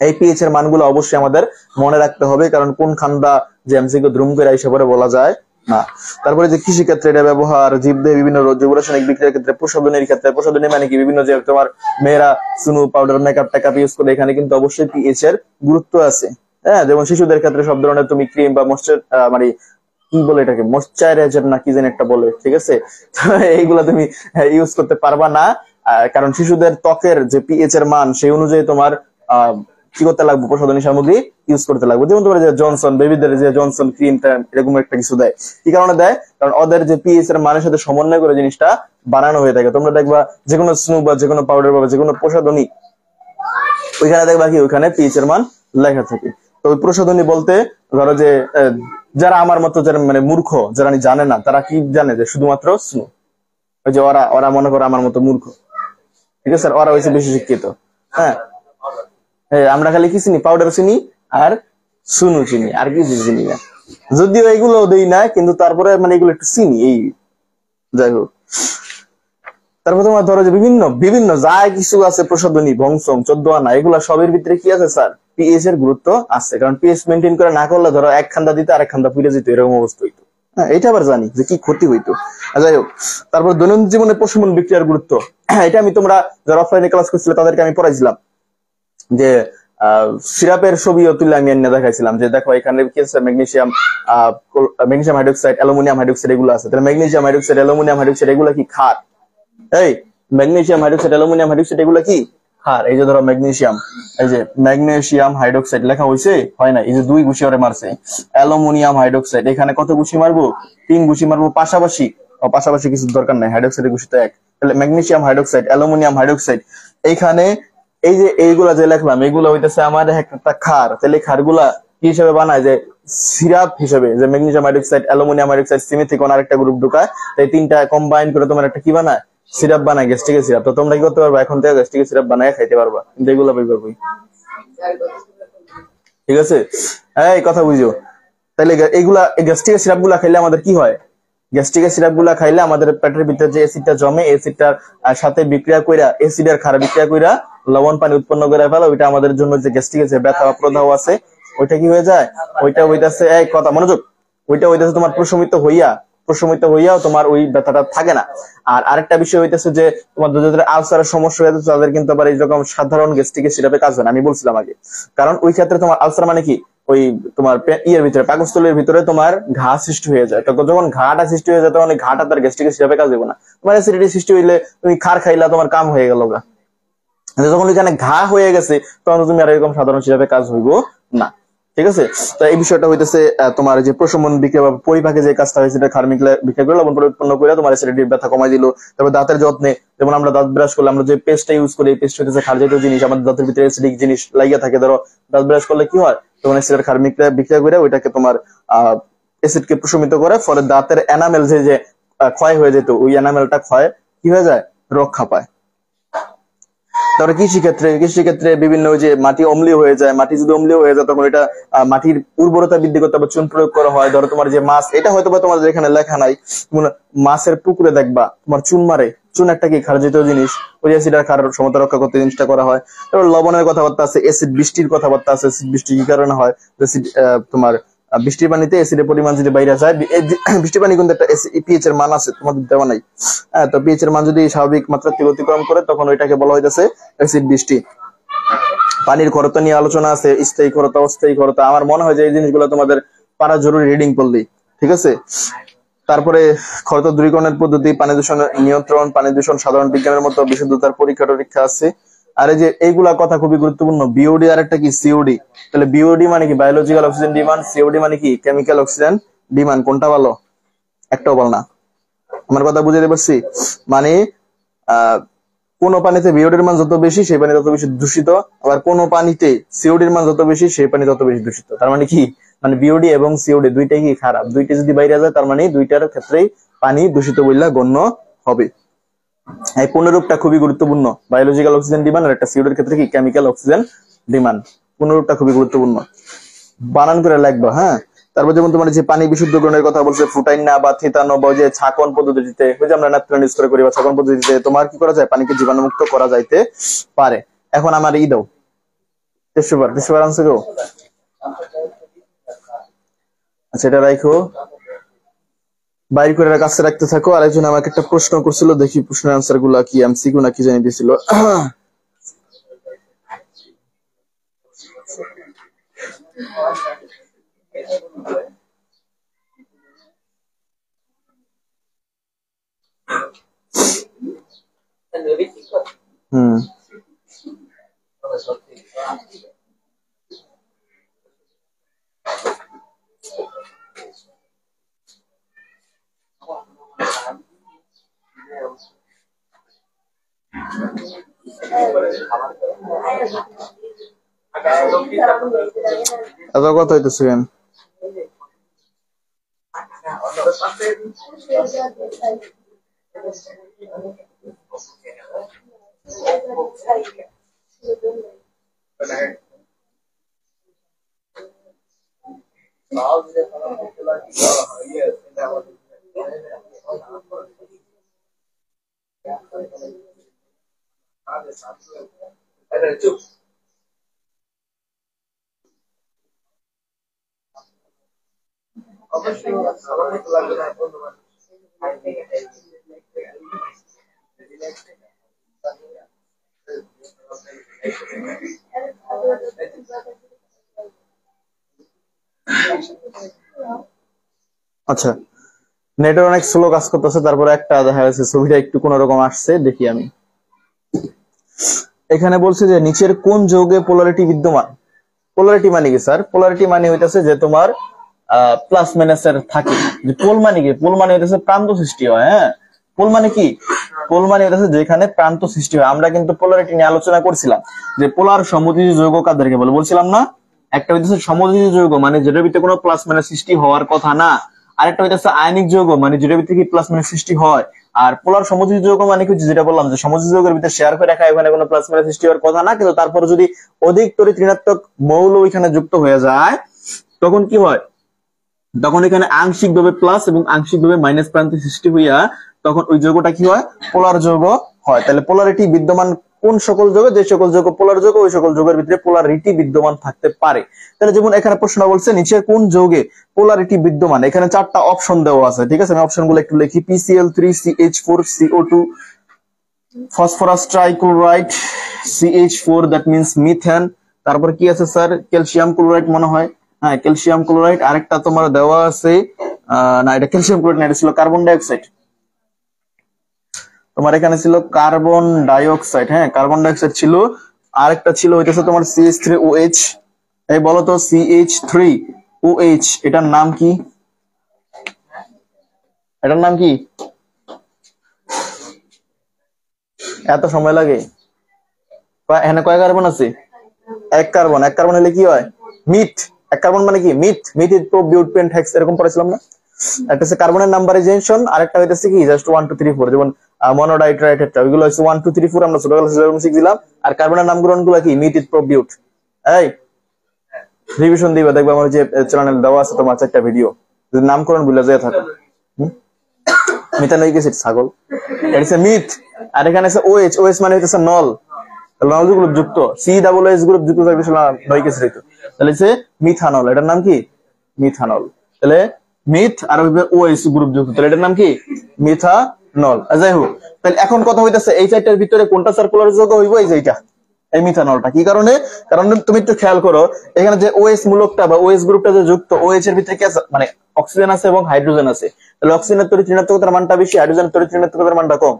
এই পিএইচ এর মানগুলো অবশ্যই আমাদের মনে রাখতে হবে, কারণ কোন খান্দা যে এমসিকিউ দ্রুম করে এসে পরে বলা যায় না। তারপরে যে কৃষি ক্ষেত্রে এটা ব্যবহার, জীবদেহে বিভিন্ন জৈব রাসায়নিক বিক্রিয়ার ক্ষেত্রে, প্রসাধনের ক্ষেত্রে, প্রসাধনী মানে কি? বিভিন্ন যে তোমার মেয়েরা সুনু পাউডার মেকআপ টেকআপ ইউজ করে, এখানে কিন্তু অবশ্যই পিএইচ এর গুরুত্ব আছে। হ্যাঁ, যেমন শিশুদের ক্ষেত্রে সব ধরনের তুমি ক্রিম বা ময়েশ্চার মানে কি বলে এটাকে, ময়েশ্চারাইজার না কি যেন একটা বলে, ঠিক আছে? এইগুলা তুমি ইউজ করতে পারবা না, কারণ শিশুদের ত্বকের যে পিএইচ এর মান সেই অনুযায়ী তোমার কি করতে লাগবে? প্রসাধনী সামগ্রী ইউজ করতে লাগবে। যেমন তোমার যে জনসন বেবিদের যে জনসন ক্রিমটা, এরকম একটা কিছু দেয়। কি কারণে দেয়? কারণ ওদের যে পিএইচ এর মানের সাথে সমন্বয় করে জিনিসটা বানানো হয়ে থাকে। তোমরা দেখবা যে কোনো স্নু বা যে কোনো পাউডার বা যে কোনো প্রসাধনী, ওইখানে দেখবা কি ওইখানে পিএইচ এর মান লেখা থাকে। তো ওই প্রসাধনী বলতে ধরো যে যারা আমার মতো, যারা মানে মূর্খ, যারা জানে না, তারা কি জানে যে শুধুমাত্র স্নু। ওই যে ওরা ওরা মনে করে আমার মতো মূর্খ, ঠিক আছে? ওরা হয়েছে বেশি শিক্ষিত। হ্যাঁ, আমরা খালি কি চিনি? পাউডার চিনি আর সুনু চিনি, আর কিছু চিনি না। যদিও এগুলো দেই না, কিন্তু তারপরে মানে এগুলো একটু চিনি। এই যাই হোক, তারপর তোমার ধরো যে বিভিন্ন বিভিন্ন যা কিছু আছে, প্রসাধনী, ভংসং, 14 আনা, এগুলা সবের ভিতরে কি আছে স্যার? পিএইচ এর গুরুত্ব আছে। কারণ পিএইচ মেনটেন করে না করলে ধরো এক খান্দা দিতে আরেক খান্দা পুড়ে যেত, এরকম অবস্থা হইতো। হ্যাঁ, এটা আবার জানি যে কি ক্ষতি হইতো। যাই হোক, তারপর দৈনন্দিন জীবনে প্রশমন বিক্রিয়ার গুরুত্ব, এটা আমি তোমরা যারা অফলাইনে ক্লাস করছিলে তাদেরকে আমি পড়াইছিলাম যে সিরাপের ছবিও তুলে আমি এনে দেখাইছিলাম যে দেখো এখানে কি আছে? Magnesium, magnesium hydroxide, aluminium hydroxide এগুলো আছে। তাহলে ম্যাগনেসিয়াম হাইড্রোক্সাইড, অ্যালুমিনিয়াম হাইড্রোক্সাইড এগুলো কি ক্ষার? এই ম্যাগনেসিয়াম হাইড্রোক্সাইড, অ্যালুমিনিয়াম হাইড্রোক্সাইড এগুলো কি ক্ষার? এই যে ধরো ম্যাগনেসিয়াম, এই যে ম্যাগনেসিয়াম হাইড্রোক্সাইড লেখা হয়েছে, হয় না? এই যে 2 ঘুষি ওরে মারছে। অ্যালুমিনিয়াম হাইড্রোক্সাইড, এখানে কত ঘুষি মারবো? 3 ঘুষি মারবো পাশাপাশি। পাশাপাশি কিছু দরকার নাই, হাইড্রোক্সাইডের ঘুষি তো এক। তাহলে ম্যাগনেসিয়াম হাইড্রোক্সাইড, অ্যালুমিনিয়াম হাইড্রোক্সাইড, এইখানে এই যে এইগুলা যে লিখলাম, এগুলো হইতেছে আমাদের একটা ক্ষার। তাহলে ক্ষারগুলা কি হিসেবে বানায়? যে সিরাপ হিসেবে, যে magnesium hydroxide, aluminium hydroxide, Simi থেকে আরেকটা গ্রুপ ঢুকায়, তাই তিনটা কম্বাইন করে তোমার একটা কি বানায়? সিরাপ বানায়, গ্যাস্ট্রিকের সিরাপ। তো তোমরা কি করতে পারবা? এখন থেকে গ্যাস্ট্রিকের সিরাপ বানায় খাইতে পারবা, কিন্তু এগুলো পাইবা কই? ঠিক আছে, এই কথা বুঝো। তাহলে এইগুলা গ্যাস্ট্রিকের সিরাপ গুলা খাইলে আমাদের কি হয়? গ্যাস্ট্রিকের সিরাপ গুলা খাইলে আমাদের পেটের ভিতরে যে অ্যাসিডটা জমে, অ্যাসিডটার সাথে বিক্রিয়া কইরা, অ্যাসিডের ক্ষার বিক্রিয়া কইরা লবণ পানি উৎপন্ন করে ফেলে। ওইটা আমাদের জন্য যে গ্যাস্ট্রিকের যে ব্যথা বা প্রদাহ আছে, ওইটা কি হয়ে যায়? ওইটা হইতাছে, এক কথা মনোযোগ, ওইটা হইতাছে তোমার প্রশমিত হইয়াও তোমার ওই ব্যথাটা থাকে না। আর আরেকটা বিষয় হইতেছে যে তোমার যাদের আলসারের সমস্যা হয়ে যাচ্ছে, তাদের কিন্তু আবার এইরকম সাধারণ গ্যাস্ট্রিকের সিরাপে কাজ হয় না, আমি বলছিলাম আগে। কারণ ওই ক্ষেত্রে তোমার আলসার মানে কি? ওই তোমার ইয়ের ভিতরে, পাকস্থলীর ভিতরে তোমার ঘা সৃষ্টি হয়ে যায়। তখন যখন ঘাটা সৃষ্টি হয়ে যায়, তখন ঘাটা তার গ্যাস্ট্রিকের সিরাপে কাজ দেবে না। তোমার অ্যাসিডিটি সৃষ্টি হইলে তুমি খার খাইলা, তোমার কাম হয়ে গেল গা। যখন ওইখানে ঘা হয়ে গেছে, তখন তুমি আর এরকম সাধারণ সিরাপে কাজ হইব না। ঠিক আছে। তো এই বিষয়টা হইতেছে তোমার যে প্রশমন বিক্রিয়া বা পরিপাকে যে কাজটা হয়েছে এটা ক্ষার বিক্রিয়া করে লবণ পরিবর্তন করে তোমার অ্যাসিডিটির ব্যথা কমাই দিল। তারপর দাঁতের যত্নে যেমন আমরা দাঁত ব্রাশ করলে আমরা যে পেস্টটা ইউজ করি, এই পেস্ট হইতেছে ক্ষার জাতীয় জিনিস, আমাদের দাঁতের ভিতরে অ্যাসিডিক জিনিস লাগিয়ে থাকে। ধরো দাঁত ব্রাশ করলে কি হয়, তখন অ্যাসিডের ক্ষার বিক্রিয়া করে ওইটাকে তোমার অ্যাসিডকে প্রশমিত করে, ফলে দাঁতের এনামেল যে ক্ষয় হয়ে যেত, ওই এনামেলটা ক্ষয় কি হয়ে যায়, রক্ষা পায়। তারপরে কৃষিক্ষেত্রে বিভিন্ন ওই যে মাটি অম্লীয় হয়ে যায়, মাটি যদি অম্লীয় হয়ে যায় তখন এটা মাটির উর্বরতা বৃদ্ধি করতে হবে, চুন প্রয়োগ করা হয়। ধরো তোমার যে মাছ, এটা হয়তো বা তোমাদের এখানে লেখা নাই, মাছের পুকুরে দেখবা তোমার চুন মারে, চুন একটা কি ক্ষার জাতীয় জিনিস, ওই অ্যাসিডের ক্ষার সমতা রক্ষা করতে জিনিসটা করা হয়। তারপর লবণের কথাবার্তা আছে, অ্যাসিড বৃষ্টির কথাবার্তা আছে, অ্যাসিড বৃষ্টি কি কারণে হয়, তোমার বৃষ্টির পানিতে অ্যাসিডের পরিমাণ যদি বাইরে যায়, বৃষ্টির পানি কিন্তু একটা পিএইচ এর মান আছে, তোমাদের দেওয়া নাই। তো পিএইচ এর মান যদি স্বাভাবিক মাত্রা থেকে অতিক্রম করে তখন ওইটাকে বলা হইতেছে অ্যাসিড বৃষ্টি। পানির ক্ষরতা নিয়ে আলোচনা আছে, স্থায়ী ক্ষরতা, অস্থায়ী ক্ষরতা। আমার মনে হয় যে এই জিনিসগুলো তোমাদের পারা জরুরি রিডিং করলেই, ঠিক আছে। তারপরে ক্ষরতা দূরীকরণের পদ্ধতি, পানি দূষণ নিয়ন্ত্রণ, পানি দূষণ সাধারণ বিজ্ঞানের মতো বিশুদ্ধতার পরীক্ষা টরীক্ষা আছে। আর এই যে এইগুলা কথা খুবই গুরুত্বপূর্ণ। বিওডি আর একটা কি সিওডি। তাহলে বিওডি মানে কি বায়োলজিক্যাল অক্সিজেন ডিমান্ড, সিওডি মানে কি কেমিক্যাল অক্সিজেন ডিমান্ড। কোনটা ভালো? একটাও ভালো না। আমার কথা বুঝাতে পারছি? মানে কোন পানিতে বিওডির মান যত বেশি সেই পানি তত বেশি দূষিত, আবার কোন পানিতে সিওডির মান যত বেশি সেই পানি তত বেশি দূষিত। তার মানে কি, মানে বিওডি এবং সিওডি দুইটাই কি খারাপ, দুইটা যদি বাইরে যায় তার মানে দুইটার ক্ষেত্রেই পানি দূষিত বলে গণ্য হবে। এই পুনরূপটা খুবই গুরুত্বপূর্ণ। বায়োলজিক্যাল অক্সিজেন ডিমান্ড আর একটা সিওডির ক্ষেত্রে কি কেমিক্যাল অক্সিজেন ডিমান্ড। পুনরূপটা খুবই গুরুত্বপূর্ণ, বানান করে লাগবে, হ্যাঁ। তারপর যেমন তোমার যে পানি বিশুদ্ধকরণের কথা বলছে, ফুটাইনা বা থিতানো বা যে ছাকন পদ্ধতিতে, ওই যে আমরা ন্যাপথলিন ইউজ করে করি, বা ছাকন পদ্ধতিতে তোমার কি করা যায়, পানিকে জীবাণুমুক্ত করা যাইতে পারে। এখন আমার দাও টেস্ট পেপার আনছে গো। আচ্ছা, এটা রাখো, বাইর করে কাছে রাখতে থাকো। আর একজন আমাকে একটা প্রশ্ন করছিল, দেখি প্রশ্নের আনসার গুলা কি এমসিকিউ নাকি জানিয়ে দিয়েছিল। হুম, এত কথা হইতেছে কেন? আচ্ছা, নেটের অনেক স্লো কাজ করতেছে, তারপরে একটা দেখা যাচ্ছে ছবিটা একটু কোন রকম আসছে, দেখি আমি। এখানে বলছে যে নিচের কোন যৌগে পোলারিটি বিদ্যমান। পোলারিটি মানে কি স্যার? পোলারিটি মানে হইতেছে যে তোমার প্লাস মাইনাসের থাকে। যে পোল মানে কি? পোল মানে হইতেছে প্রান্ত সৃষ্টি হয়। হ্যাঁ, পোল মানে কি? পোল মানে হইতেছে যেখানে প্রান্ত সৃষ্টি হয়। আমরা কিন্তু পোলারিটি নিয়ে আলোচনা করছিলাম যে পোলার সমযোজী যৌগ কাদেরকে বলে, বলছিলাম না? একটা হইতেছে সমযোজী যৌগ, মানে যেটার ভিতরে কোনো প্লাস মাইনাস সৃষ্টি হওয়ার কথা না। আরেকটা হইতেছে আয়নিক যৌগ, মানে যেটার ভিতরে কি প্লাস মাইনাস সৃষ্টি হয়। আর পোলার সমযোজী যৌগ মানে কি, যেটা বললাম যে সমযোজী যৌগের ভিতরে শেয়ার করে রাখা, এখানে কোনো প্লাস মাইনাস সৃষ্টি হওয়ার কথা না, কিন্তু তারপর যদি অধিক তড়িৎ ঋণাত্মক মৌল ওইখানে যুক্ত হয়ে যায় তখন কি হয়, তখন এখানে আংশিক ভাবে প্লাস এবং আংশিক ভাবে মাইনাস প্রান্ত সৃষ্টি হইয়া তখন ওই যৌগটা কি হয়, পোলার যৌগ হয়। তাহলে পোলারিটি বিদ্যমান কোন সকল যৌগে, যে সকল যৌগ পোলার যৌগ, ওই সকল যৌগের ভিতরে পোলারিটি বিদ্যমান থাকতে পারে। তাহলে যেমন এখানে প্রশ্ন বলছে নিচের কোন যৌগে পোলারিটি বিদ্যমান। এখানে চারটা অপশন দেওয়া আছে, ঠিক আছে। আমি অপশনগুলো একটু লিখি। PCl3, CH4, CO2, phosphorus trichloride, CH4 that means methane. তারপর কি আছে স্যার? ক্যালসিয়াম ক্লোরাইড মনে হয়, হ্যাঁ ক্যালসিয়াম ক্লোরাইড। আরেকটা তোমার দেওয়া আছে, না এটা ক্যালসিয়াম ক্লোরাইড না, এটা ছিল কার্বন ডাইঅক্সাইড। তোমার এখানে ছিল কার্বন ডাইঅক্সাইড, হ্যাঁ কার্বন ডাইঅক্সাইড ছিল। আরেকটা ছিল হইতেছে তোমার CH3OH, এই বলো তো CH3OH এটার নাম কি? এটার নাম কি? এত সময় লাগে? এখানে কয় কার্বন আছে? এক কার্বন। এক কার্বন হলে কি হয়? মিথ। এক কার্বন মানে কি? মিথ। মিথ ইজ প্রোবিউট পেন্টহেক্স এরকম পড়েছিলাম না? একটা হচ্ছে কার্বনের নাম্বারাইজেশন, আরেকটা হইতেছে কি জাস্ট 1 2 3 4, যেমন মনোডাই ট্রাইটেট্রা, ওইগুলো হচ্ছে 1 2 3 4 আমরা ছোট ক্লাসে যেরকম শিখছিলাম। আর কার্বনের নামকরণগুলো কি? মিথ ইজ প্রোবিউট। এই রিভিশন দিবে, দেখবে আমার যে চ্যানেল দেওয়া আছে তোমার 4টা ভিডিও, যদি নামকরণ ভুলে যায় থাকো। মিথানোইক অ্যাসিড ছাগল, এটা হচ্ছে মিথ। আর এখানে আছে OH, OH মানে হইতেছে নল, নল গ্রুপ যুক্ত। COOH গ্রুপ যুক্ত থাকলে সেটা নইক অ্যাসিড হইতো। তাহলে হচ্ছে মিথানল, এটার নাম কি? মিথানল। তাহলে মিথ আর OH গ্রুপ যুক্ত, তাহলে এটার নাম কি? মিথানল। যাই হোক, তাহলে এখন কথা হইতেছে এই চারটার ভিতরে কোনটা সার্কুলার যৌগ হইব? এই যে এইটা, এই মিথানলটা। কি কারণে? কারণ তুমি একটু খেয়াল করো, এখানে যে OH মূলকটা বা OH গ্রুপটা যে যুক্ত, OH এর ভিতরে কি আছে? মানে অক্সিজেন আছে এবং হাইড্রোজেন আছে। তাহলে অক্সিজেনের তড়িৎ ঋণাত্মকতার মানটা বেশি, হাইড্রোজেনের তড়িৎ ঋণাত্মকতার মানটা কম।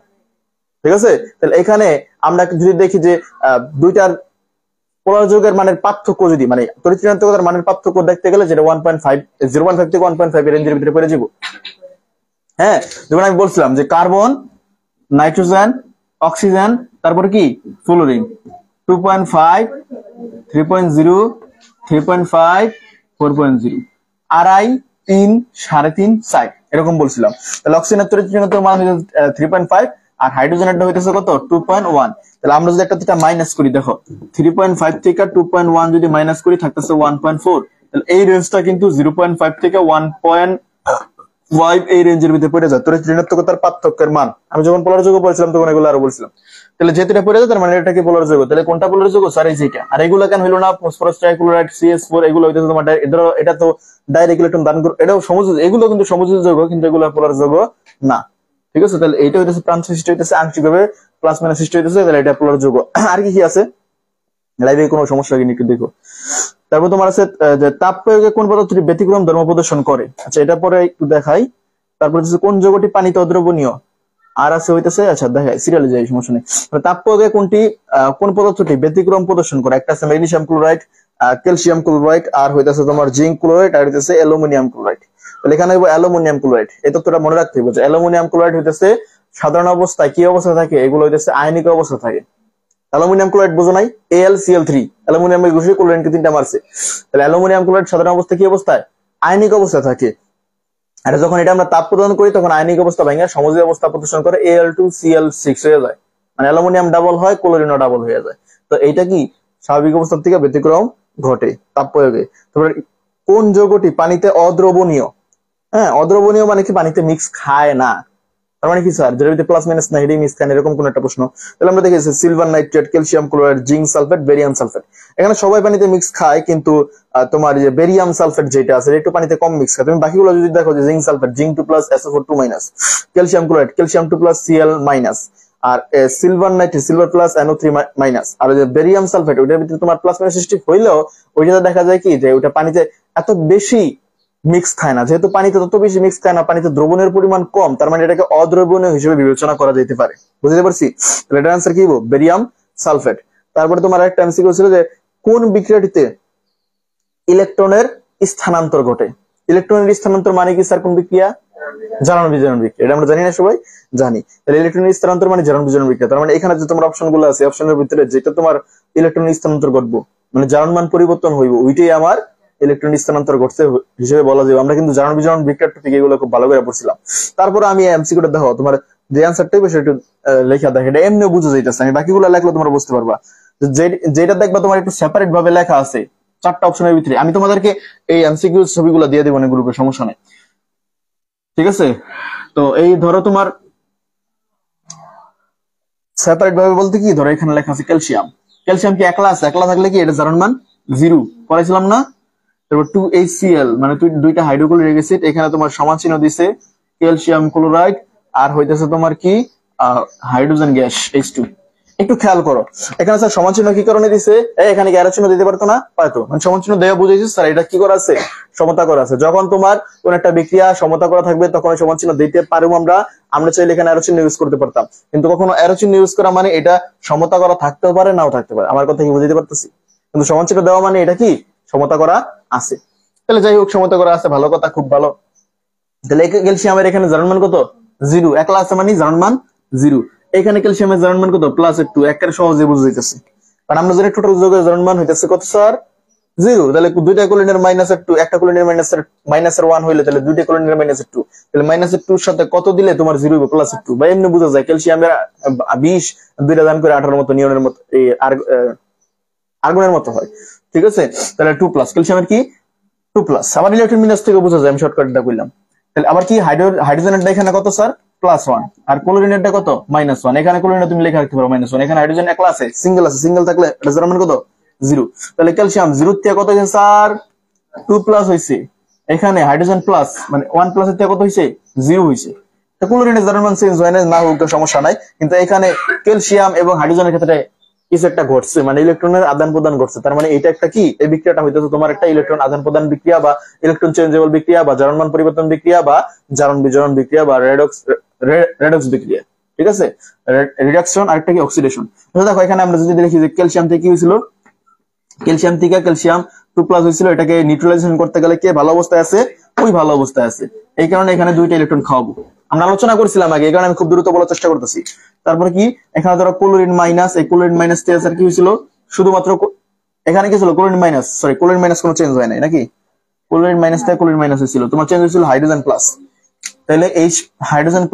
ঠিক আছে? তাহলে এখানে আমরা যদি দেখি যে দুইটার পোলার যৌগের মানের পার্থক্য, যদি মানে তড়িৎ ঋণাত্মকতার মানের পার্থক্য দেখতে গেলে, যেটা 1.5 0.5 থেকে 1.5 এর রেঞ্জের ভিতরে পড়ে যাব। হ্যাঁ, যেমন আমি বলছিলাম যে কার্বন, নাইট্রোজেন, অক্সিজেন, তারপরে কি ফ্লোরিন 2.5 3.0 3.5 4.0, আড়াই 3 3.5 4 এরকম বলছিলাম। তাহলে অক্সিজেনের তড়িৎ ঋণাত্মক মান হচ্ছে 3.5 আর হাইড্রোজেনের হইতেছে কত? 2.1। তাহলে আমরা যদি একটা মাইনাস করি, দেখো 3.5 থেকে 2.1 যদি মাইনাস করি থাকতেছে 1.4। তাহলে এই রেঞ্জটা কিন্তু 0.5 থেকে 1.5 এই রেঞ্জের ভিতরে পড়ে যায় তড়িৎ ঋণাত্মকতার পার্থক্যের মান। আমি যখন পোলার যৌগ বলছিলাম তখন এগুলো আরো বলছিলাম। তাহলে যেহেতু এটা পড়ে যায় তার মানে এটা কি পোলার যৌগ। তাহলে কোনটা পোলার যৌগ? স্যার এই যেটা। আর এগুলো কেন হইলো না? ফসফরাস ট্রাইক্লোরাইড, CH4 এগুলো হইতেছে তোমার এটা তো ডাইরেক্ট ইলেকট্রন দান করে, এটাও সমযোজী, এগুলো কিন্তু সমযোজী যৌগ, কিন্তু এগুলো পোলার যৌগ না। ঠিক আছে? তাহলে এইটা হইতেছে প্রান্ত সৃষ্টি হইতেছে আংশিকভাবে প্লাস মাইনাস সৃষ্টি হইতেছে, তাহলে এটা পোলার যৌগ। আর কি কি আছে লাইভে কোনো সমস্যা কিনা একটু দেখো। তারপর তোমার আছে যে তাপ প্রয়োগে কোন পদার্থটি ব্যতিক্রম ধর্ম প্রদর্শন করে। আচ্ছা, এটা পরে একটু দেখাই। তারপর হচ্ছে কোন যৌগটি পানিতে অদ্রবণীয়। আর আছে হইতেছে, আচ্ছা দেখাই সিরিয়ালে যাই, সমস্যা নেই। তাপ প্রয়োগে কোন পদার্থটি ব্যতিক্রম প্রদর্শন করে। একটা আছে ম্যাগনেসিয়াম ক্লোরাইড, ক্যালসিয়াম ক্লোরাইড, আর হইতেছে তোমার জিঙ্ক ক্লোরাইড, আর হইতেছে অ্যালুমিনিয়াম ক্লোরাইড। তাহলে এখানে অ্যালুমিনিয়াম ক্লোরাইড, এই তথ্যটা মনে রাখতে হবে যে অ্যালুমিনিয়াম ক্লোরাইড হইতেছে সাধারণ অবস্থায় কি অবস্থা থাকে? এগুলো হইতেছে আয়নিক অবস্থা থাকে। অ্যালুমিনিয়াম ক্লোরাইড বোঝো নাই? AlCl3, অ্যালুমিনিয়ামের ঘুষে ক্লোরিনকে 3টা মারছে। তাহলে অ্যালুমিনিয়াম ক্লোরাইড সাধারণ অবস্থা কি অবস্থায়? আয়নিক অবস্থা থাকে। আর যখন এটা আমরা তাপ প্রদান করি তখন আয়নিক অবস্থা ভেঙে সমযোজী অবস্থা প্রদর্শন করে, Al2Cl6 হয়ে যায়। মানে অ্যালুমিনিয়াম ডাবল হয়, ক্লোরিনও ডাবল হয়ে যায়। তো এইটা কি স্বাভাবিক অবস্থার থেকে ব্যতিক্রম ঘটে তাপ প্রয়োগে। তারপরে কোন যৌগটি পানিতে অদ্রবণীয়? হ্যাঁ, অদ্রবণীয় মানে কি? পানিতে মিক্স খায় না। তার মানে কি স্যার? যেটার ভিতরে প্লাস মাইনাস নাই, মিক্স খায় না, এরকম কোন একটা প্রশ্ন। তাহলে আমরা দেখেছি silver nitrate, calcium chloride, zinc sulphate, barium sulphate. এখানে সবাই পানিতে মিক্স খায়, কিন্তু তোমার যে বেরিয়াম সালফেট যেটা আছে একটু পানিতে কম মিক্স খায়। তুমি বাকিগুলো যদি দেখো যে zinc sulphate, zinc 2 plus SO4 2 minus, calcium chloride, calcium 2 plus Cl minus, আর silver nitrate, silver plus NO3 minus, আর যে বেরিয়াম সালফেট ওইটার ভিতরে তোমার প্লাস মাইনাস সৃষ্টি হইলেও ওইটাতে দেখা যায় কি যে ওইটা পানিতে এত বেশি মিক্স খায় না। যেহেতু পানিতে তত বেশি মিক্স খায় না, পানিতে দ্রবণের পরিমাণ কম, তার মানে এটাকে অদ্রবণীয় হিসেবে বিবেচনা করা যেতে পারে। বুঝতে পারছি? এটার আনসার কি? Barium sulphate. তারপরে তোমার একটা এমসিকিউ ছিল যে কোন বিক্রিয়াটিতে ইলেকট্রনের স্থানান্তর ঘটে। ইলেকট্রনের স্থানান্তর মানে কি স্যার? কোন বিক্রিয়া? জারণ বিজারণ বিক্রিয়া। এটা আমরা জানি না সবাই? জানি। তাহলে ইলেকট্রনের স্থানান্তর মানে জারণ বিজারণ বিক্রিয়া। তার মানে এখানে যে তোমার অপশন গুলো আছে, অপশনের ভিতরে যেটা তোমার ইলেকট্রনের স্থানান্তর ঘটবো, মানে জারণ মান পরিবর্তন হইব, ওইটাই আমার ইলেকট্রন স্থানান্তর ঘটছে হিসেবে বলা যায়। আমরা কিন্তু জারণ বিজারণ বিক্রিয়ার টপিক এগুলো খুব ভালো করে পড়ছিলাম। তারপরে আমি এমসিকিউটা দেখো, তোমার যে অ্যানসারটাই বেশি একটু লেখা দেখে, এটা এমনিও বুঝে যাইতেছে, আমি বাকিগুলো লেখলে তোমরা বুঝতে পারবা। যেটা দেখবা তোমার একটু সেপারেট ভাবে লেখা আছে 4টা অপশনের ভিতরে, আমি তোমাদেরকে এই এমসিকিউ ছবিগুলো দিয়ে দেবো না গ্রুপে, সমস্যা নেই। ঠিক আছে? তো এই ধরো তোমার সেপারেট ভাবে বলতে কি, ধরো এখানে লেখা আছে ক্যালসিয়াম। ক্যালসিয়াম কি একলা আছে? একলা থাকলে কি এটা জারণ মান 0 পড়াইছিলাম না? তারপর 2HCl মানে দুইটা হাইড্রোক্লোরিক অ্যাসিড, এখানে তোমার সমান চিহ্ন দিছে ক্যালসিয়াম ক্লোরাইড, আর হইতেছে তোমার কি হাইড্রোজেন গ্যাস H2। একটু খেয়াল করো এখানে স্যার সমান চিহ্ন কি কারণে দিছে? এখানে কি এরো চিহ্ন দিতে পারতো না? পারতো। মানে সমান চিহ্ন দেওয়া বুঝেছি স্যার, এটা কি করা আছে? সমতা করা আছে। যখন তোমার কোন একটা বিক্রিয়া সমতা করা থাকবে তখন সমান চিহ্ন দিতে পারবো আমরা চাইলে এখানে এরো চিহ্ন ইউজ করতে পারতাম, কিন্তু কখনো এরো চিহ্ন ইউজ করা মানে এটা সমতা করা থাকতেও পারে, নাও থাকতে পারে। আমার কথা কি বুঝতে পারতেছি? কিন্তু সমান চিহ্ন দেওয়া মানে এটা কি সমতা করা আছে। তাহলে যাই হোক, সমতা করা আছে, ভালো কথা, খুব ভালো। তাহলে ক্যালসিয়ামের এখানে জারণ মান কত? 0। একলা আছে মানে জারণ মান 0। এখানে ক্যালসিয়ামের জারণ মান কত? +2। একের সহজে বুঝে যাইতেছে, কারণ আমরা জানি টোটাল যোগের জারণ মান হইতেছে কত স্যার? 0। তাহলে দুইটা কোলিনের -2, একটা কোলিনের -1 হইলে তাহলে দুইটা কোলিনের -2, তাহলে -2 সাথে কত দিলে তোমার 0 হবে? +2। বা এমনি বোঝা যায় ক্যালসিয়ামের 20 দুইটা দান করে 18 মতো নিয়নের মতো এই আর্গনের মতো হয়। ঠিক আছে, তাহলে 2+, ক্যালসিয়ামের কি 2+। আবার ইলেকট্রন বিন্যাস থেকে বোঝা যায়, আমি শর্টকাটটা কইলাম। তাহলে আবার কি হাইড্রোজেনেরটা এখানে কত স্যার? +1। আর ক্লোরিনেরটা কত? -1। এখানে ক্লোরিনে তুমি লেখা রাখতে পারো -1। এখানে হাইড্রোজেন একলা আছে, সিঙ্গেল আছে, সিঙ্গেল থাকলে এটা জারণ মান কত? 0। তাহলে ক্যালসিয়াম 0 থেকে কত হইছে স্যার? 2+ হইছে। এখানে হাইড্রোজেন প্লাস মানে 1+ এর থেকে কত হইছে? 0 হইছে। তো ক্লোরিনের জারণ মান চেঞ্জ হয় না হোক, সমস্যা নাই, কিন্তু এখানে ক্যালসিয়াম এবং হাইড্রোজেনের ক্ষেত্রে কিছু একটা ঘটছে, মানে ইলেকট্রনের আদান প্রদান ঘটছে। তার মানে এটা একটা কি, এই বিক্রিয়াটা হইতেছে তোমার একটা ইলেকট্রন আদান প্রদান বিক্রিয়া, বা ইলেকট্রন চেঞ্জেবল বিক্রিয়া, বা জারণ মান পরিবর্তন বিক্রিয়া, বা জারণ বিজারণ বিক্রিয়া, বা রেডক্স বিক্রিয়া। ঠিক আছে, রিডাকশন আরেকটা কি অক্সিডেশন। দেখো এখানে আমরা যদি দেখি যে ক্যালসিয়াম থেকে কি হয়েছিল, ক্যালসিয়াম থেকে ক্যালসিয়াম 2+ হয়েছিল, এটাকে নিউট্রালাইজেশন করতে গেলে কে ভালো অবস্থায় আছে? ওই ভালো অবস্থায় আছে। এই কারণে এখানে দুইটা ইলেকট্রন খাওয়াবো, আমরা আলোচনা করছিলাম আগে, এই কারণে আমি খুব দ্রুত বলার চেষ্টা করতেছি। তারপরে কি, এখানে ধরো ক্লোরিন মাইনাস, এই ক্লোরিন মাইনাস থেকে কি হয়েছিল? শুধুমাত্র এখানে কি ছিল? Chlorine minus, sorry chlorine minus কোনো চেঞ্জ হয় নাই নাকি? ক্লোরিন মাইনাস থেকে ক্লোরিন মাইনাস হয়েছিল, তোমার চেঞ্জ হয়েছিল হাইড্রোজেন প্লাস। তাহলে এই হাইড্রোজেন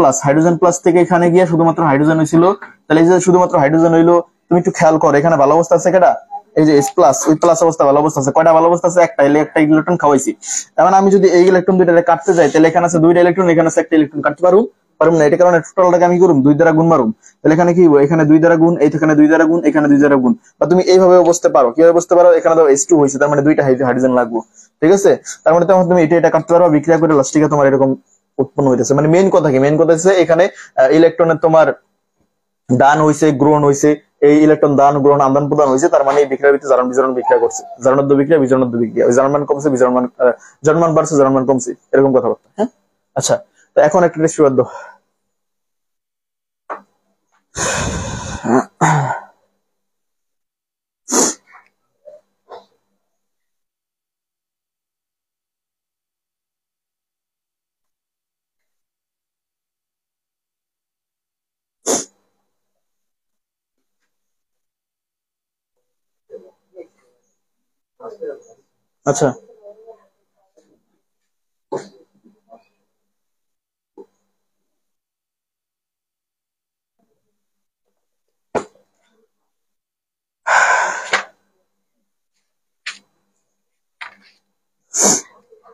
প্লাস থেকে এখানে গিয়ে শুধুমাত্র হাইড্রোজেন হয়েছিল। তাহলে এই যে শুধুমাত্র হাইড্রোজেন হইলো, তুমি একটু খেয়াল করো এখানে ভালো অবস্থা আছে কেটা? এই যে S+, ওই প্লাস অবস্থা ভালো অবস্থা আছে। কয়টা ভালো অবস্থা আছে? একটা। এলে একটা ইলেকট্রন খাওয়াইছি। এখন আমি যদি এই ইলেকট্রন দুইটা কাটতে যাই, তাহলে এখানে আছে দুইটা ইলেকট্রন, এখানে আছে একটা ইলেকট্রন, কাটতে পারুম না। এটা কারণে টোটালটাকে আমি করুম 2 দ্বারা গুণ মারুম। তাহলে এখানে কি হবে? এখানে 2 দ্বারা গুণ, এখানে 2 দ্বারা গুণ, এখানে 2 দ্বারা গুণ। বা তুমি এইভাবে বুঝতে পারো, কিভাবে বুঝতে পারো? এখানে ধরো H2 হইছে, তার মানে দুইটা হাইড্রোজেন লাগবে। ঠিক আছে, তার মানে তখন তুমি এটা কাটতে পারো, বিক্রিয়া করে লাস্টিকে তোমার এরকম উৎপন্ন হইতেছে। মানে মেইন কথা কি? মেইন কথা হচ্ছে এখানে ইলেকট্রনের তোমার দান হইছে, গ্রহণ হইছে, এই ইলেকট্রন দান গ্রহণ আদান প্রদান হইছে। তার মানে এই বিক্রিয়ার ভিতরে জারণ বিজারণ বিক্রিয়া করছে, জারণোদ্ধ বিক্রিয়া, বিজারণোদ্ধ বিক্রিয়া। ওই জারণ মান কমছে, বিজারণ মান জারণ মান বাড়ছে, জারণ মান কমছে, এরকম কথাবার্তা। হ্যাঁ, আচ্ছা, তো এখন একটা টেস্ট বাদ দাও। আচ্ছা,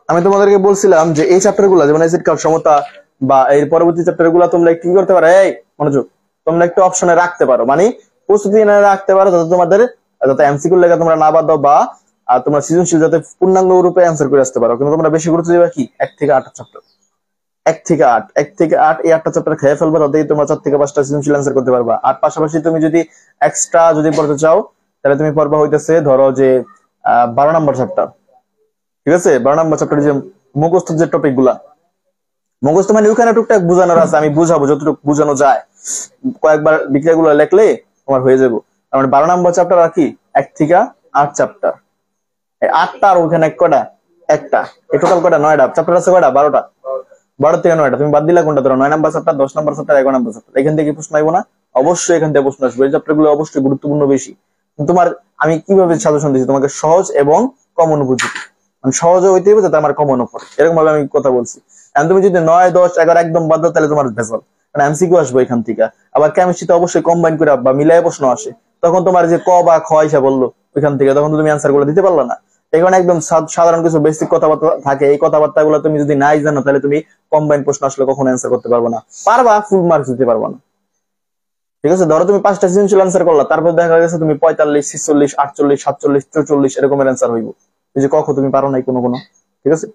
আমি তোমাদেরকে বলছিলাম যে এই চ্যাপ্টার গুলা, যেমন অ্যাসিড কার্ভ, সমতা, বা এর পরবর্তী চ্যাপ্টার গুলা তোমরা একটু কি করতে পারো? এই মনোযোগ, তোমরা একটু অপশনে রাখতে পারো, মানে প্রস্তুতি এনে রাখতে পারো, যাতে তোমাদের যাতে এমসিকিউ লেখা তোমরা না বাদ দাও, বা তোমরা সৃজনশীল যাতে পূর্ণাঙ্গ রূপে অ্যান্সার করে আসতে পারো। কিন্তু তোমরা বেশি গুরুত্ব দিবা কি 1 থেকে 8 চ্যাপ্টার, 1 থেকে 8 এই 8টা চ্যাপ্টার খেয়ে ফেলবে, তাতেই তোমরা 4 থেকে 5টা সৃজনশীল অ্যান্সার করতে পারবা। আর পাশাপাশি তুমি যদি এক্সট্রা যদি পড়তে চাও, তাহলে তুমি পড়বা হইতেছে ধরো যে 12 নম্বর চ্যাপ্টার। ঠিক আছে, 12 নম্বর চ্যাপ্টার যে মুখস্থ যে টপিক গুলা, মুখস্থ মানে ওখানে টুকটাক বোঝানোর আছে, আমি বুঝাবো যতটুকু বোঝানো যায়, কয়েকবার বিক্রিয়া গুলো লেখলে তোমার হয়ে যাবো। তার মানে 12 নম্বর চ্যাপ্টার আর কি 1 থেকে 8 চ্যাপ্টার। এই 8টা আর ওখানে কয়টা? একটা। এই টোটাল কয়টা? 9টা চ্যাপ্টার আছে। কয়টা? 12টা। 12 থেকে 9টা তুমি বাদ দিলা কোনটা? ধরো 9 নম্বর চ্যাপ্টার, 10 নম্বর চ্যাপ্টার, 11 নম্বর চ্যাপ্টার। এখান থেকে প্রশ্ন আইবো না? অবশ্যই এখান থেকে প্রশ্ন আসবে। এই চ্যাপ্টার গুলো অবশ্যই গুরুত্বপূর্ণ বেশি। তোমার আমি কিভাবে সাজেশন দিচ্ছি তোমাকে? সহজ এবং কম অনুভূতি, মানে সহজে হইতে হবে যাতে আমার কম অনুভব, এরকম ভাবে আমি কথা বলছি। এখন তুমি যদি 9, 10, 11 একদম বাদ দাও, তাহলে তোমার ভেজাল, মানে এমসিকিউ আসবে এখান থেকে। আবার কেমিস্ট্রিতে অবশ্যই কম্বাইন করে বা মিলাই প্রশ্ন আসে, তখন তোমার যে ক বা খ হিসা বললো ওইখান থেকে, তখন তুমি অ্যান্সার গুলো দিতে পারলো না। এখানে একদম সাধারণ কিছু বেসিক কথাবার্তা থাকে, এই কথাবার্তা গুলো তুমি যদি নাই জানো, তাহলে তুমি কম্বাইন প্রশ্ন আসলে কখনো অ্যান্সার করতে পারবে না, পারবা ফুল মার্কস দিতে পারবা না। ঠিক আছে, ধরো তুমি 5টা সৃজনশীল অ্যান্সার করলা, তারপর দেখা গেছে তুমি 45, 46, 48, 47, 44 এরকমের অ্যান্সার হইব, এই যে কখন তুমি পারো নাই কোনো। ঠিক আছে,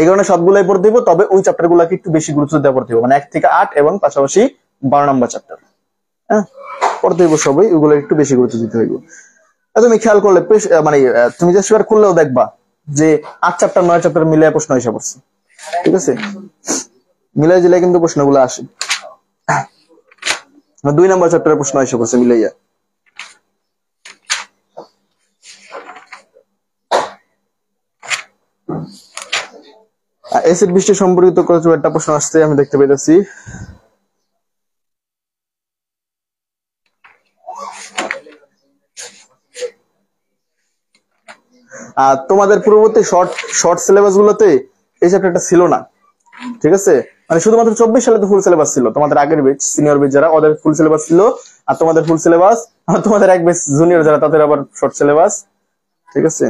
এই কারণে সবগুলাই পড়তে দিব, তবে ওই চ্যাপ্টার গুলাকে একটু বেশি গুরুত্ব দেওয়া পড়তে হবে, মানে 1 থেকে 8 এবং পাশাপাশি 12 নম্বর চ্যাপ্টার। হ্যাঁ, পড়তে দিব সবই, ওগুলো একটু বেশি গুরুত্ব দিতে হইব। তুমি খেয়াল করলে মানে তুমি যে শেয়ার করলেও দেখবা যে 8 চ্যাপ্টার 9 চ্যাপ্টার মিলিয়ে প্রশ্ন এসে পড়ছে। ঠিক আছে, মিলাই দিলে কিন্তু প্রশ্নগুলো আসে। 2 নম্বর চ্যাপ্টারের প্রশ্ন এসে পড়ছে মিলাইয়া। অ্যাসিড বৃষ্টি সম্পর্কিত একটা প্রশ্ন আসছে, আমি দেখতে পাইতেছি। তোমাদের পূর্ববর্তী শর্ট সিলেবাস গুলোতে এই চ্যাপ্টারটা ছিল না, ঠিক আছে? মানে শুধুমাত্র 24 সালে তো ফুল সিলেবাস ছিল, তোমাদের আগের বেচ সিনিয়র বেচ যারা ওদের ফুল সিলেবাস ছিল, আর তোমাদের ফুল সিলেবাস, আর তোমাদের এক বেচ জুনিয়র যারা তাদের আবার শর্ট সিলেবাস, ঠিক আছে?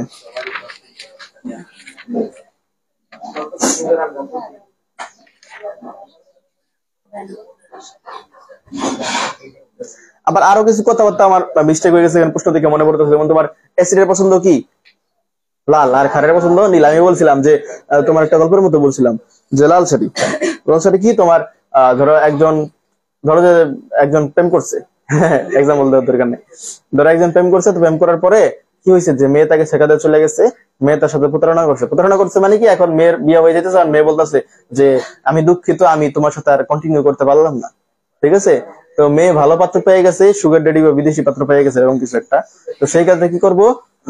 আবার আরো কিছু কথাবার্তা আমার মিস্টেক হয়ে গেছে এখানে প্রশ্ন থেকে মনে পড়তেছে। যেমন তোমার অ্যাসিডের পছন্দ কি? লাল, আর ক্ষারের পছন্দ নীল। আমি বলছিলাম যে তোমার একটা গল্পের মতো বলছিলাম যে লাল শাড়ি কি তোমার ধরো যে একজন প্রেম করছে, এক্সাম্পল দেওয়ার দরকার নেই। ধরো একজন প্রেম করছে, তো প্রেম করার পরে কি হয়েছে যে মেয়ে তাকে শেখাতে চলে গেছে, মেয়ে তার সাথে প্রতারণা করছে মানে কি এখন মেয়ের বিয়ে হয়ে যেতেছে, আর মেয়ে বলতেছে যে আমি দুঃখিত, আমি তোমার সাথে আর কন্টিনিউ করতে পারলাম না, ঠিক আছে? তো মেয়ে ভালো পাত্র পেয়ে গেছে, সুগার ড্যাডি বা বিদেশি পাত্র পেয়ে গেছে এরকম কিছু একটা। তো সেই কাজে কি করব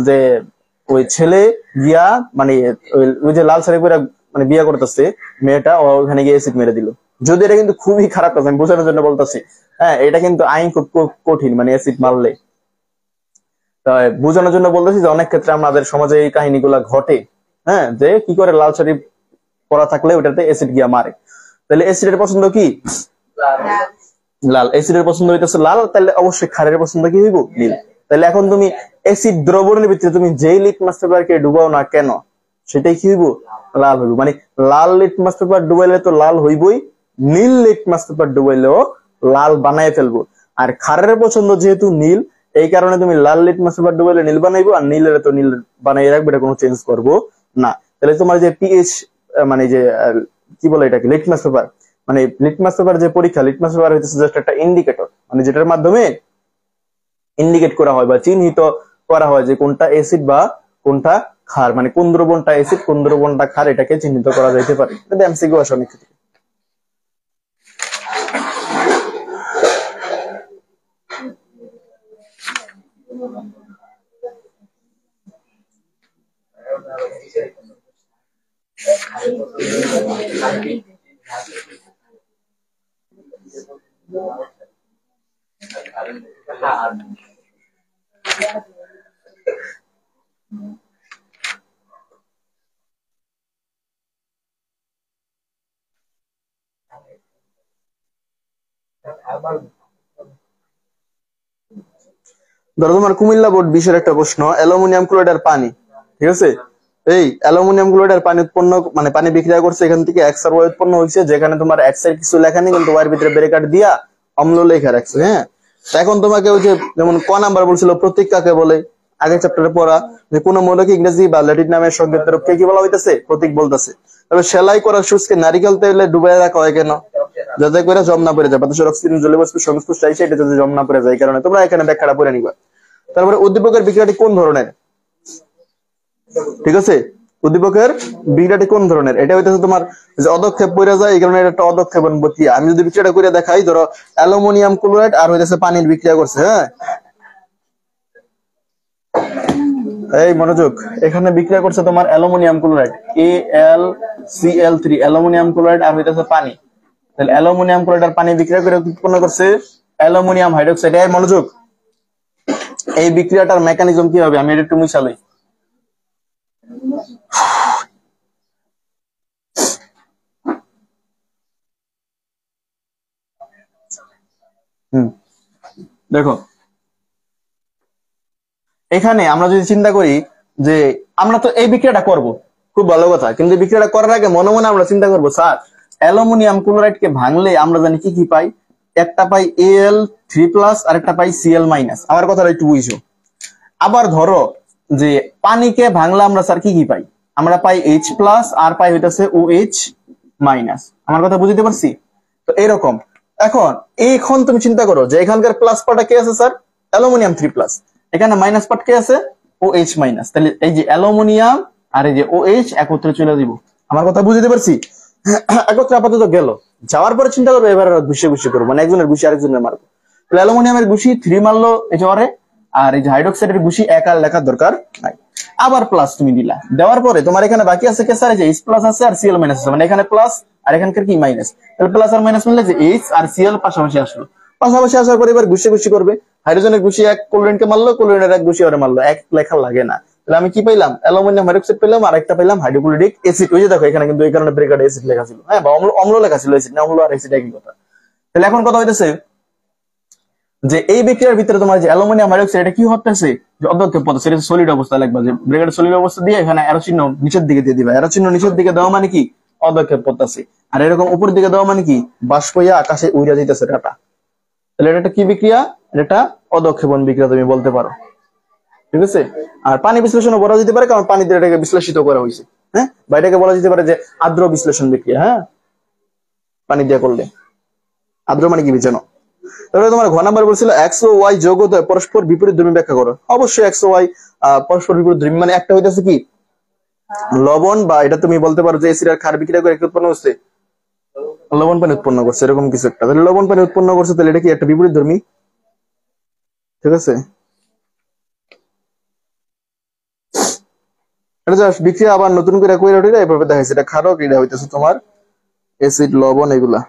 যে ওই ছেলে গিয়া মানে ওই যে লাল শাড়ি পরে মানে বিয়ে করতেছে মেয়েটা, ওখানে গিয়ে এসিড মেরে দিল। যদি এটা কিন্তু খুবই খারাপ কথা, আমি বোঝানোর জন্য বলতেছি। হ্যাঁ, এটা কিন্তু আইন খুব কঠিন, মানে এসিড মারলে। তাই বোঝানোর জন্য বলতেছি যে অনেক ক্ষেত্রে আমাদের সমাজে এই কাহিনীগুলা ঘটে। হ্যাঁ, যে কি করে লাল শাড়ি পরা থাকলে ওটাতে এসিড গিয়া মারে। তাহলে এসিডের পছন্দ কি? লাল। এসিডের পছন্দ হইতেছে লাল, তাহলে অবশ্যই ক্ষারের পছন্দ কি হইব? নীল। তাহলে এখন তুমি এসিড দ্রবণের ভিতরে তুমি যেই লিটমাস পেপারকে ডুবাও না কেন, সেটাই কি হইব? লাল হইব। মানে লাল লিটমাস পেপার ডুবাইলে তো লাল হইবই, নীল লিটমাস পেপার ডুবাইলেও লাল বানায় ফেলবো। আর ক্ষারের পছন্দ যেহেতু নীল, এই কারণে তুমি লাল লিটমাস পেপার ডুবাইলে নীল বানাইবো, আর নীলের তো নীল বানাই রাখবে, এটা কোনো চেঞ্জ করবো না। তাহলে তোমার যে পিএইচ মানে যে কি বলে এটাকে লিটমাস পেপার, মানে লিটমাস পেপার যে পরীক্ষা, লিটমাস পেপার হইতেছে জাস্ট একটা ইন্ডিকেটর, মানে যেটার মাধ্যমে ইন্ডিকেট করা হয় বা চিহ্নিত করা হয় যে কোনটা অ্যাসিড বা কোনটা ক্ষার, মানে কোন দ্রবণটা অ্যাসিড কোন দ্রবণটা ক্ষার, এটাকে চিহ্নিত করা যাইতে পারে। এটা এমসিকিউ আসে অনেক ক্ষেত্রে। ধরো তোমার কুমিল্লা বোর্ড বিষয়ের একটা প্রশ্ন, অ্যালুমিনিয়াম ক্লোরাইড আর পানি, ঠিক আছে? এই অ্যালুমিনিয়াম ক্লোরাইড আর পানি উৎপন্ন মানে পানি বিক্রিয়া করছে, এখান থেকে এক্স আর ওয়াই উৎপন্ন হয়েছে, যেখানে তোমার এক্স এর কিছু লেখা নেই কিন্তু ওয়াই এর ভিতরে ব্রেকেট দিয়া অম্ল লেখা রাখছে। হ্যাঁ, এখন তোমাকে ওই যে যেমন ক নাম্বার বলছিল প্রতীক কাকে বলে, আগের চ্যাপ্টারে পড়া, যে কোন মৌলকে ইংরেজি বা ল্যাটিন নামের সংকেতের রূপকে কি বলা হইতেছে? প্রতীক বলতেছে। তবে সেলাই করার সূচকে নারিকেল তেলে ডুবাই রাখা হয় কেন? যাতে করে জম না পড়ে যায়, বাতাসের অক্সিজেন জলীয়বাষ্পের সংস্পর্শে আইসে এটা যাতে জম না পড়ে যায়, এই কারণে তোমরা এখানে ব্যাখ্যাটা পড়ে নিবা। তারপরে উদ্দীপকের বিক্রিয়াটি কোন ধরনের, ঠিক আছে? উদ্দীপকের বিক্রিয়াটি কোন ধরনের, এটা হইতেছে তোমার যে অদক্ষেপ পড়ে যায়, এই কারণে এটা একটা অদক্ষেপ বক্রিয়া। আমি যদি বিক্রিয়াটা করে দেখাই, ধরো অ্যালুমিনিয়াম ক্লোরাইড আর হইতেছে পানির বিক্রিয়া করছে। হ্যাঁ, এই মনোযোগ, এখানে বিক্রিয়া করছে তোমার aluminium chloride AlCl3, aluminium chloride আর হইতেছে পানি। তাহলে অ্যালুমিনিয়াম ক্লোরাইড আর পানি বিক্রিয়া করে উৎপন্ন করছে অ্যালুমিনিয়াম হাইড্রোক্সাইড। এই মনোযোগ, এই বিক্রিয়াটার মেকানিজম কি হবে আমি এটা একটু মিশালই। দেখো এখানে আমরা যদি চিন্তা করি যে আমরা তো এই বিক্রিয়াটা করব, খুব ভালো কথা, কিন্তু বিক্রিয়াটা করার আগে মনে মনে আমরা চিন্তা করবো, স্যার অ্যালুমিনিয়াম ক্লোরাইড কে ভাঙলে আমরা জানি কি কি পাই, একটা পাই Al3+ আর একটা পাই Cl-। আমার কথাটা একটু বুঝো। আবার ধরো যে পানিকে ভাঙলে আমরা স্যার কি কি পাই, আমরা পাই H+ আর পাই হইতেছে OH-। আমার কথা বুঝতে পারছি? তো এরকম এখন তুমি চিন্তা করো যে এখানকার প্লাস পার্টটা কে আছে স্যার? অ্যালুমিনিয়াম 3+, এখানে মাইনাস পার্ট কে আছে? OH-। তাহলে এই যে অ্যালুমিনিয়াম আর এই যে OH একত্রে চলে দিব। আমার কথা বুঝতে পারছি? একত্রে আপাতত গেল, যাওয়ার পরে চিন্তা করবো এবার ঘুষে ঘুষে করবো, মানে একজনের ঘুষি আরেকজনের মারবো। তাহলে অ্যালুমিনিয়ামের ঘুষি 3 মারলো এই যে, আর এই যে হাইড্রোক্সাইডের ঘুষি 1 আর লেখার দরকার নাই। আবার প্লাস তুমি দিলা, দেওয়ার পরে তোমার এখানে বাকি আছে কে স্যার, এই যে এইচ প্লাস আছে আর সিএল মাইনাস আছে, মানে এখানে প্লাস আর এখানকার কি মাইনাস, তাহলে প্লাস আর মাইনাস মিললে যে এইচ আর সিএল পাশাপাশি আসলো, পাশাপাশি আসার পরে এবার ঘুষি ঘুষি করবে, হাইড্রোজেনের ঘুষি এক ক্লোরিনকে মারলো, ক্লোরিনের এক ঘুষি ওরে মারলো, এক লেখা লাগে না। তাহলে আমি কি পাইলাম, অ্যালুমিনিয়াম হাইড্রোক্সাইড পেলাম, আর একটা পেলাম হাইড্রোক্লোরিক অ্যাসিড। ওই যে দেখো এখানে কিন্তু এই কারণে ব্রেকেটে অ্যাসিড লেখা ছিল, হ্যাঁ, বা অম্ল লেখা ছিল, অ্যাসিড না, অম্ল আর অ্যাসিড একই কথা। তাহলে এখন কথা হইতেছে যে এই বিক্রিয়ার ভিতরে তোমার যে অ্যালুমিনিয়াম হাইড্রোক্সাইড এটা কি হচ্ছে, যে অধ্যক্ষেপ পদার্থ, সেটা সলিড অবস্থা লাগবে, যে ব্রেকেট সলিড অবস্থা দিয়ে এখানে অ্যারো চিহ্ন নিচের দিকে দিয়ে দিবা, অ্যারো চিহ্ন নিচের দিকে দেওয়া মানে কি অধ্যক্ষেপ পদার্থ, আর এরকম উপরের দিকে দেওয়া মানে কি বাষ্প হইয়া আকাশে উড়ে যাইতেছে ডাটা। তাহলে এটা একটা কি বিক্রিয়া, এটা অধঃক্ষেপণ বিক্রিয়া তুমি বলতে পারো, ঠিক আছে। আর পানি বিশ্লেষণও বলা যেতে পারে, কারণ পানি দিয়ে এটাকে বিশ্লেষিত করা হয়েছে, হ্যাঁ, বা এটাকে বলা যেতে পারে যে আর্দ্র বিশ্লেষণ বিক্রিয়া, হ্যাঁ, পানি দিয়ে করলে। আর্দ্র মানে কি জানো? তাহলে তোমার ঘ নাম্বার বলছিল এক্স ও ওয়াই যৌগদ্বয় পরস্পর বিপরীত দ্রবী ব্যাখ্যা করো। অবশ্যই এক্স ও ওয়াই পরস্পর বিপরীত দ্রবী, মানে একটা হইতেছে কি লবণ, বা এটা তুমি বলতে পারো যে এসিড আর ক্ষার বিক্রিয়া করে কি উৎপন্ন করছে, লবণ পানি উৎপন্ন করছে, এরকম কিছু একটা। তাহলে লবণ পানি উৎপন্ন করছে, তাহলে এটা কি একটা বিপরীত ধর্মী, ঠিক আছে। এটা জাস্ট বিক্রিয়া আবার নতুন করে কইরা উঠিরা এভাবে দেখাইছে, এটা ক্ষারক, এটা হইতেছে তোমার এসিড, লবণ, এগুলা।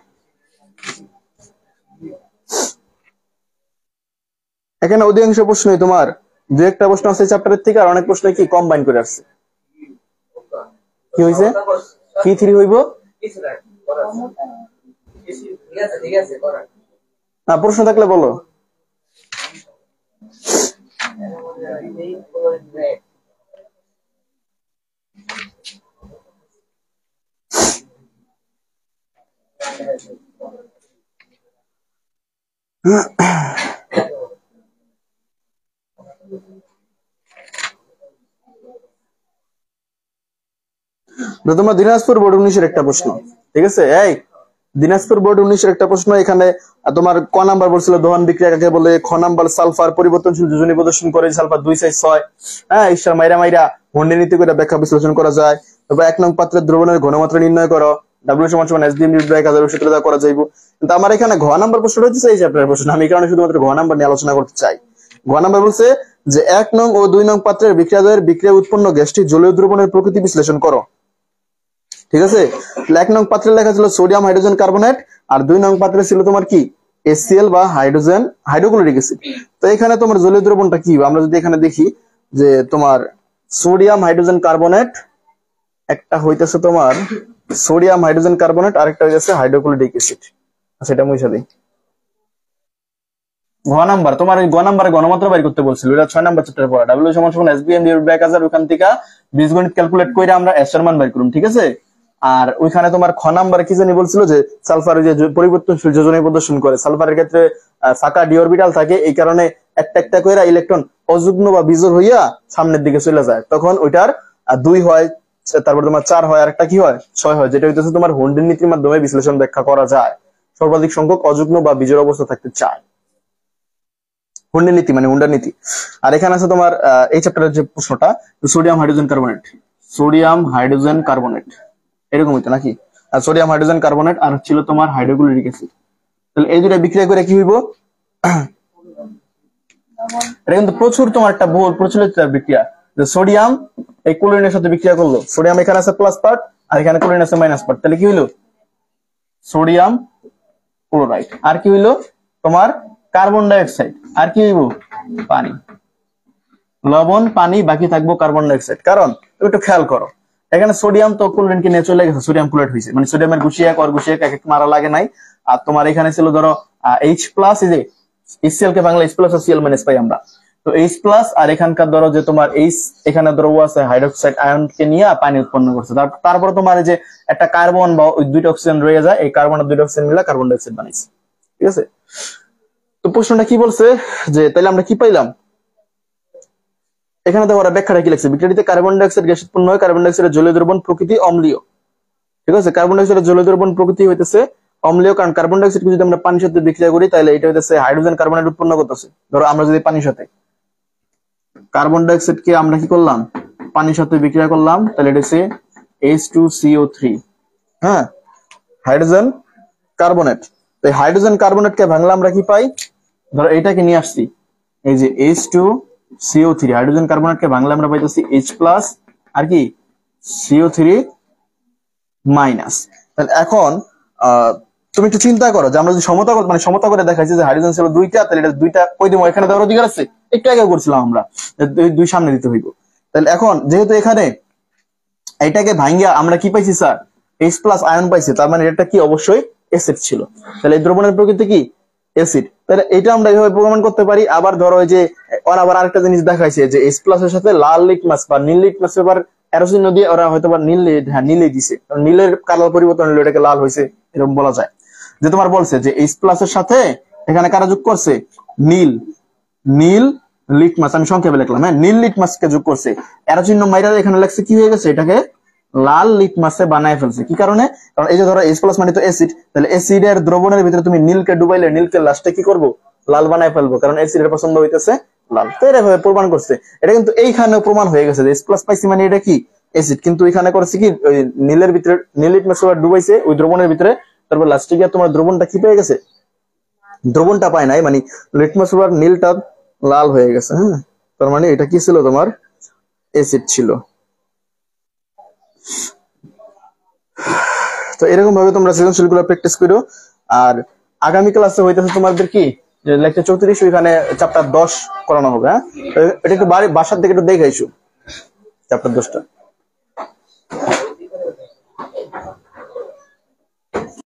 এখানে অধিকাংশ প্রশ্নই তোমার দু একটা প্রশ্ন আছে চ্যাপ্টারের থেকে, আর অনেক প্রশ্ন কি কম্বাইন করে আসছে। কি হইছে, কি থ্রি হইব না, প্রশ্ন থাকলে বলো। তোমার দিনাজপুর বোর্ড 19-এর একটা প্রশ্ন, ঠিক আছে। এই দিনাজপুর বোর্ড 19-এর একটা প্রশ্ন, এখানে তোমার ক নাম্বার বলছিল দহন বিক্রিয়া কাকে বলে, খ নাম্বার সালফার পরিবর্তনশীল যোজনী প্রদর্শন করে, সালফার 2/6, হ্যাঁ, ঈশ্বর মাইরা মাইরা হন্ডে নীতি করে ব্যাখ্যা বিশ্লেষণ করা যায়। তারপর 1 নং পাত্রের দ্রবণের ঘনমাত্রা নির্ণয় করো, W = SDM সূত্র দ্বারা করা যাইব। কিন্তু আমার এখানে ঘ নাম্বার প্রশ্নটা হচ্ছে এই চ্যাপ্টারের প্রশ্ন, আমি এই কারণে শুধুমাত্র ঘ নাম্বার নিয়ে আলোচনা করতে চাই। ঘ নাম্বার বলছে যে 1 নং ও 2 নং পাত্রের বিক্রিয়াদ্বয়ের বিক্রিয়া উৎপন্ন গ্যাসটি জলীয় দ্রবণের প্রকৃতি বিশ্লেষণ করো, ঠিক আছে। 1 নং পাত্রে লেখা ছিল সোডিয়াম হাইড্রোজেন কার্বনেট, আর 2 নং পাত্রে ছিল তোমার কি HCl বা হাইড্রোজেন হাইড্রোক্লোরিক অ্যাসিড। তো এখানে তোমার জলীয় দ্রবণটা কি, আমরা যদি এখানে দেখি যে তোমার সোডিয়াম হাইড্রোজেন কার্বনেট, একটা হইতেছে তোমার সোডিয়াম হাইড্রোজেন কার্বনেট, আরেকটা হইতেছে হাইড্রোক্লোরিক অ্যাসিড। সেটা মুইছা দিই। ঘ নাম্বার তোমার এই ঘ নাম্বারে ঘনমাত্রা বাইর করতে বলছিল, এটা 6 নাম্বার চ্যাপ্টারে পড়া। W = SBM / 1000, ওখান থেকে বীজগণিত ক্যালকুলেট কইরা আমরা S এর মান বাইর করুম, ঠিক আছে। আর ওইখানে তোমার খ নাম্বারে কি জানি বলছিল যে সালফারের যে পরিবর্তনশীল যোজনী প্রদর্শন করে, সালফারের ক্ষেত্রে ফাঁকা ডি অরবিটাল থাকে, এই কারণে একটা একটা কইরা ইলেকট্রন অযুগ্ম বা বিজোড় হইয়া সামনের দিকে চলে যায়, তখন ওইটার 2 হয়, তারপর তোমার 4 হয়, আর একটা কি হয় 6 হয়, যেটা হইতেছে তোমার হন্ডের নীতির মাধ্যমে বিশ্লেষণ ব্যাখ্যা করা যায়। সর্বাধিক সংখ্যক অযুগ্ম বা বিজোড় অবস্থা থাকতে চায়, হুন্ডের নীতি মানে হুন্ডার নীতি। আর এখানে আছে তোমার এই চ্যাপ্টারের যে প্রশ্নটা, sodium hydrogen carbonate, sodium hydrogen carbonate এরকম হইতো নাকি, আর সোডিয়াম হাইড্রোজেন কার্বনেট আর ছিল তোমার হাইড্রোক্লোরিক অ্যাসিড। তাহলে এই দুটা বিক্রিয়া করে কি হইব, এটা কিন্তু প্রচুর তোমার একটা বহুল প্রচলিত বিক্রিয়া, যে সোডিয়াম এই ক্লোরিনের সাথে বিক্রিয়া করলো, সোডিয়াম এখানে আছে প্লাস পার্ট আর এখানে ক্লোরিন আছে মাইনাস পার্ট, তাহলে কি হইলো সোডিয়াম ক্লোরাইড। আর কি হইলো তোমার কার্বন ডাই অক্সাইড, আর কি হইব পানি, লবণ পানি, বাকি থাকবো কার্বন ডাই অক্সাইড। কারণ তুমি একটু খেয়াল করো, এখানে সোডিয়াম তো ক্লোরিনকে নিয়ে চলে গেছে, সোডিয়াম ক্লোরাইড হয়েছে, মানে সোডিয়ামের গুছিয়ে এক আর গুছিয়ে এক মারা লাগে নাই। আর তোমার এখানে ছিল ধরো H+, এই যে HCl কে বাংলা H+ আর Cl- পাই আমরা, তো H+ আর এখানকার ধরো যে তোমার H, এখানে ধরো আছে হাইড্রোক্সাইড আয়নকে নিয়ে পানি উৎপন্ন করছে, তারপরে তোমার যে একটা কার্বন বা ওই দুইটা অক্সিজেন রয়ে যায়, এই কার্বন আর দুইটা অক্সিজেন মিলে কার্বন ডাই অক্সাইড বানাইছে, ঠিক আছে। তো প্রশ্নটা কি বলছে যে তাইলে আমরা কি পাইলাম, এখানে তো ওরা ব্যাখ্যাটা কি লিখছে, বিক্রিয়াটিতে কার্বন ডাই অক্সাইড গ্যাস উৎপন্ন হয়, কার্বন ডাই অক্সাইডের জলীয় দ্রবণ প্রকৃতি অম্লীয়, ঠিক আছে। কার্বন ডাই অক্সাইডের জলীয় দ্রবণ প্রকৃতি হইতেছে অম্লীয়, কারণ কার্বন ডাই অক্সাইড যদি আমরা পানির সাথে বিক্রিয়া করি তাহলে এটা হইতেছে হাইড্রোজেন কার্বনেট উৎপন্ন করতেছে। ধরো আমরা যদি পানির সাথে কার্বন ডাই অক্সাইড কে আমরা কি করলাম পানির সাথে বিক্রিয়া করলাম, তাহলে এটা হচ্ছে H2CO3, হ্যাঁ, হাইড্রোজেন কার্বনেট। তো এই হাইড্রোজেন কার্বনেট কে ভাঙলে আমরা কি পাই, ধরো এইটাকে নিয়ে আসছি, এই যে H2 CO3 হাইড্রোজেন কার্বনেটকে বাংলা আমরা পাইতেছি H+ আর কি CO3 মাইনাস। তাহলে এখন তুমি একটু চিন্তা করো যে আমরা যদি সমতা করে দেখাইছি যে হাইড্রোজেন ছিল দুইটা, তাহলে এটা দুইটা কই দেবো, এখানে দেওয়ার অধিকার আছে? একটু আগে করছিলাম আমরা, দুই সামনে দিতে হইব। তাহলে এখন যেহেতু এখানে এটাকে ভাঙ্গিয়া আমরা কি পাইছি স্যার, H+ আয়ন পাইছি, তার মানে এটা কি অবশ্যই অ্যাসিড ছিল। তাহলে এই দ্রবণের প্রকৃতি কি অ্যাসিড। তাহলে এটা আমরা এইভাবে প্রমাণ করতে পারি। আবার ধরো ওই যে ওরা আবার আরেকটা জিনিস দেখাইছে যে H+ এর সাথে লাল লিটমাস বা নীল লিটমাস পেপার অ্যারো চিহ্ন দিয়ে ওরা হয়তো বা নীলে দিছে, নীলের কালার পরিবর্তন হলো এটাকে লাল হয়েছে, এরকম বলা যায়। যে তোমার বলছে যে H+ এর সাথে এখানে কারা যোগ করছে, নীল লিটমাস, আমি সংক্ষেপে লিখলাম, হ্যাঁ, নীল লিটমাসকে যোগ করছে, অ্যারো চিহ্ন মাইরা এখানে লেখছে কি হয়ে গেছে, এটাকে লাল লিটমাসে বানায় ফেলছে। কি কারণে? কারণ এই যে ধরো H+ মানে তো অ্যাসিড, তাহলে অ্যাসিডের দ্রবণের ভিতরে তুমি নীলকে ডুবাইলে নীলকে লাস্টে কি করবো, লাল বানায় ফেলবো, কারণ অ্যাসিডের পছন্দ হইতেছে লাল। তো এভাবে প্রমাণ করছে। এটা কিন্তু এইখানেও প্রমাণ হয়ে গেছে যে H+ পাইছি মানে এটা কি অ্যাসিড, কিন্তু এখানে করছে কি ওই নীলের ভিতরে নীল লিটমাস ডুবাইছে ওই দ্রবণের ভিতরে, তারপর লাস্টে গিয়ে তোমার দ্রবণটা কি পেয়ে গেছে, দ্রবণটা পায় নাই, মানে লিটমাস পেপার নীলটা লাল হয়ে গেছে। হ্যাঁ, তার মানে এটা কি ছিল, তোমার অ্যাসিড ছিল। তো এরকম ভাবে তোমরা সৃজনশীল গুলো প্র্যাকটিস করো। আর আগামী ক্লাসে হইতেছে তোমাদের কি লেকচার 34, ওইখানে চ্যাপ্টার 10 করানো হবে। হ্যাঁ, এটা একটু বাসার থেকে একটু দেখে আইসো চ্যাপ্টার 10টা।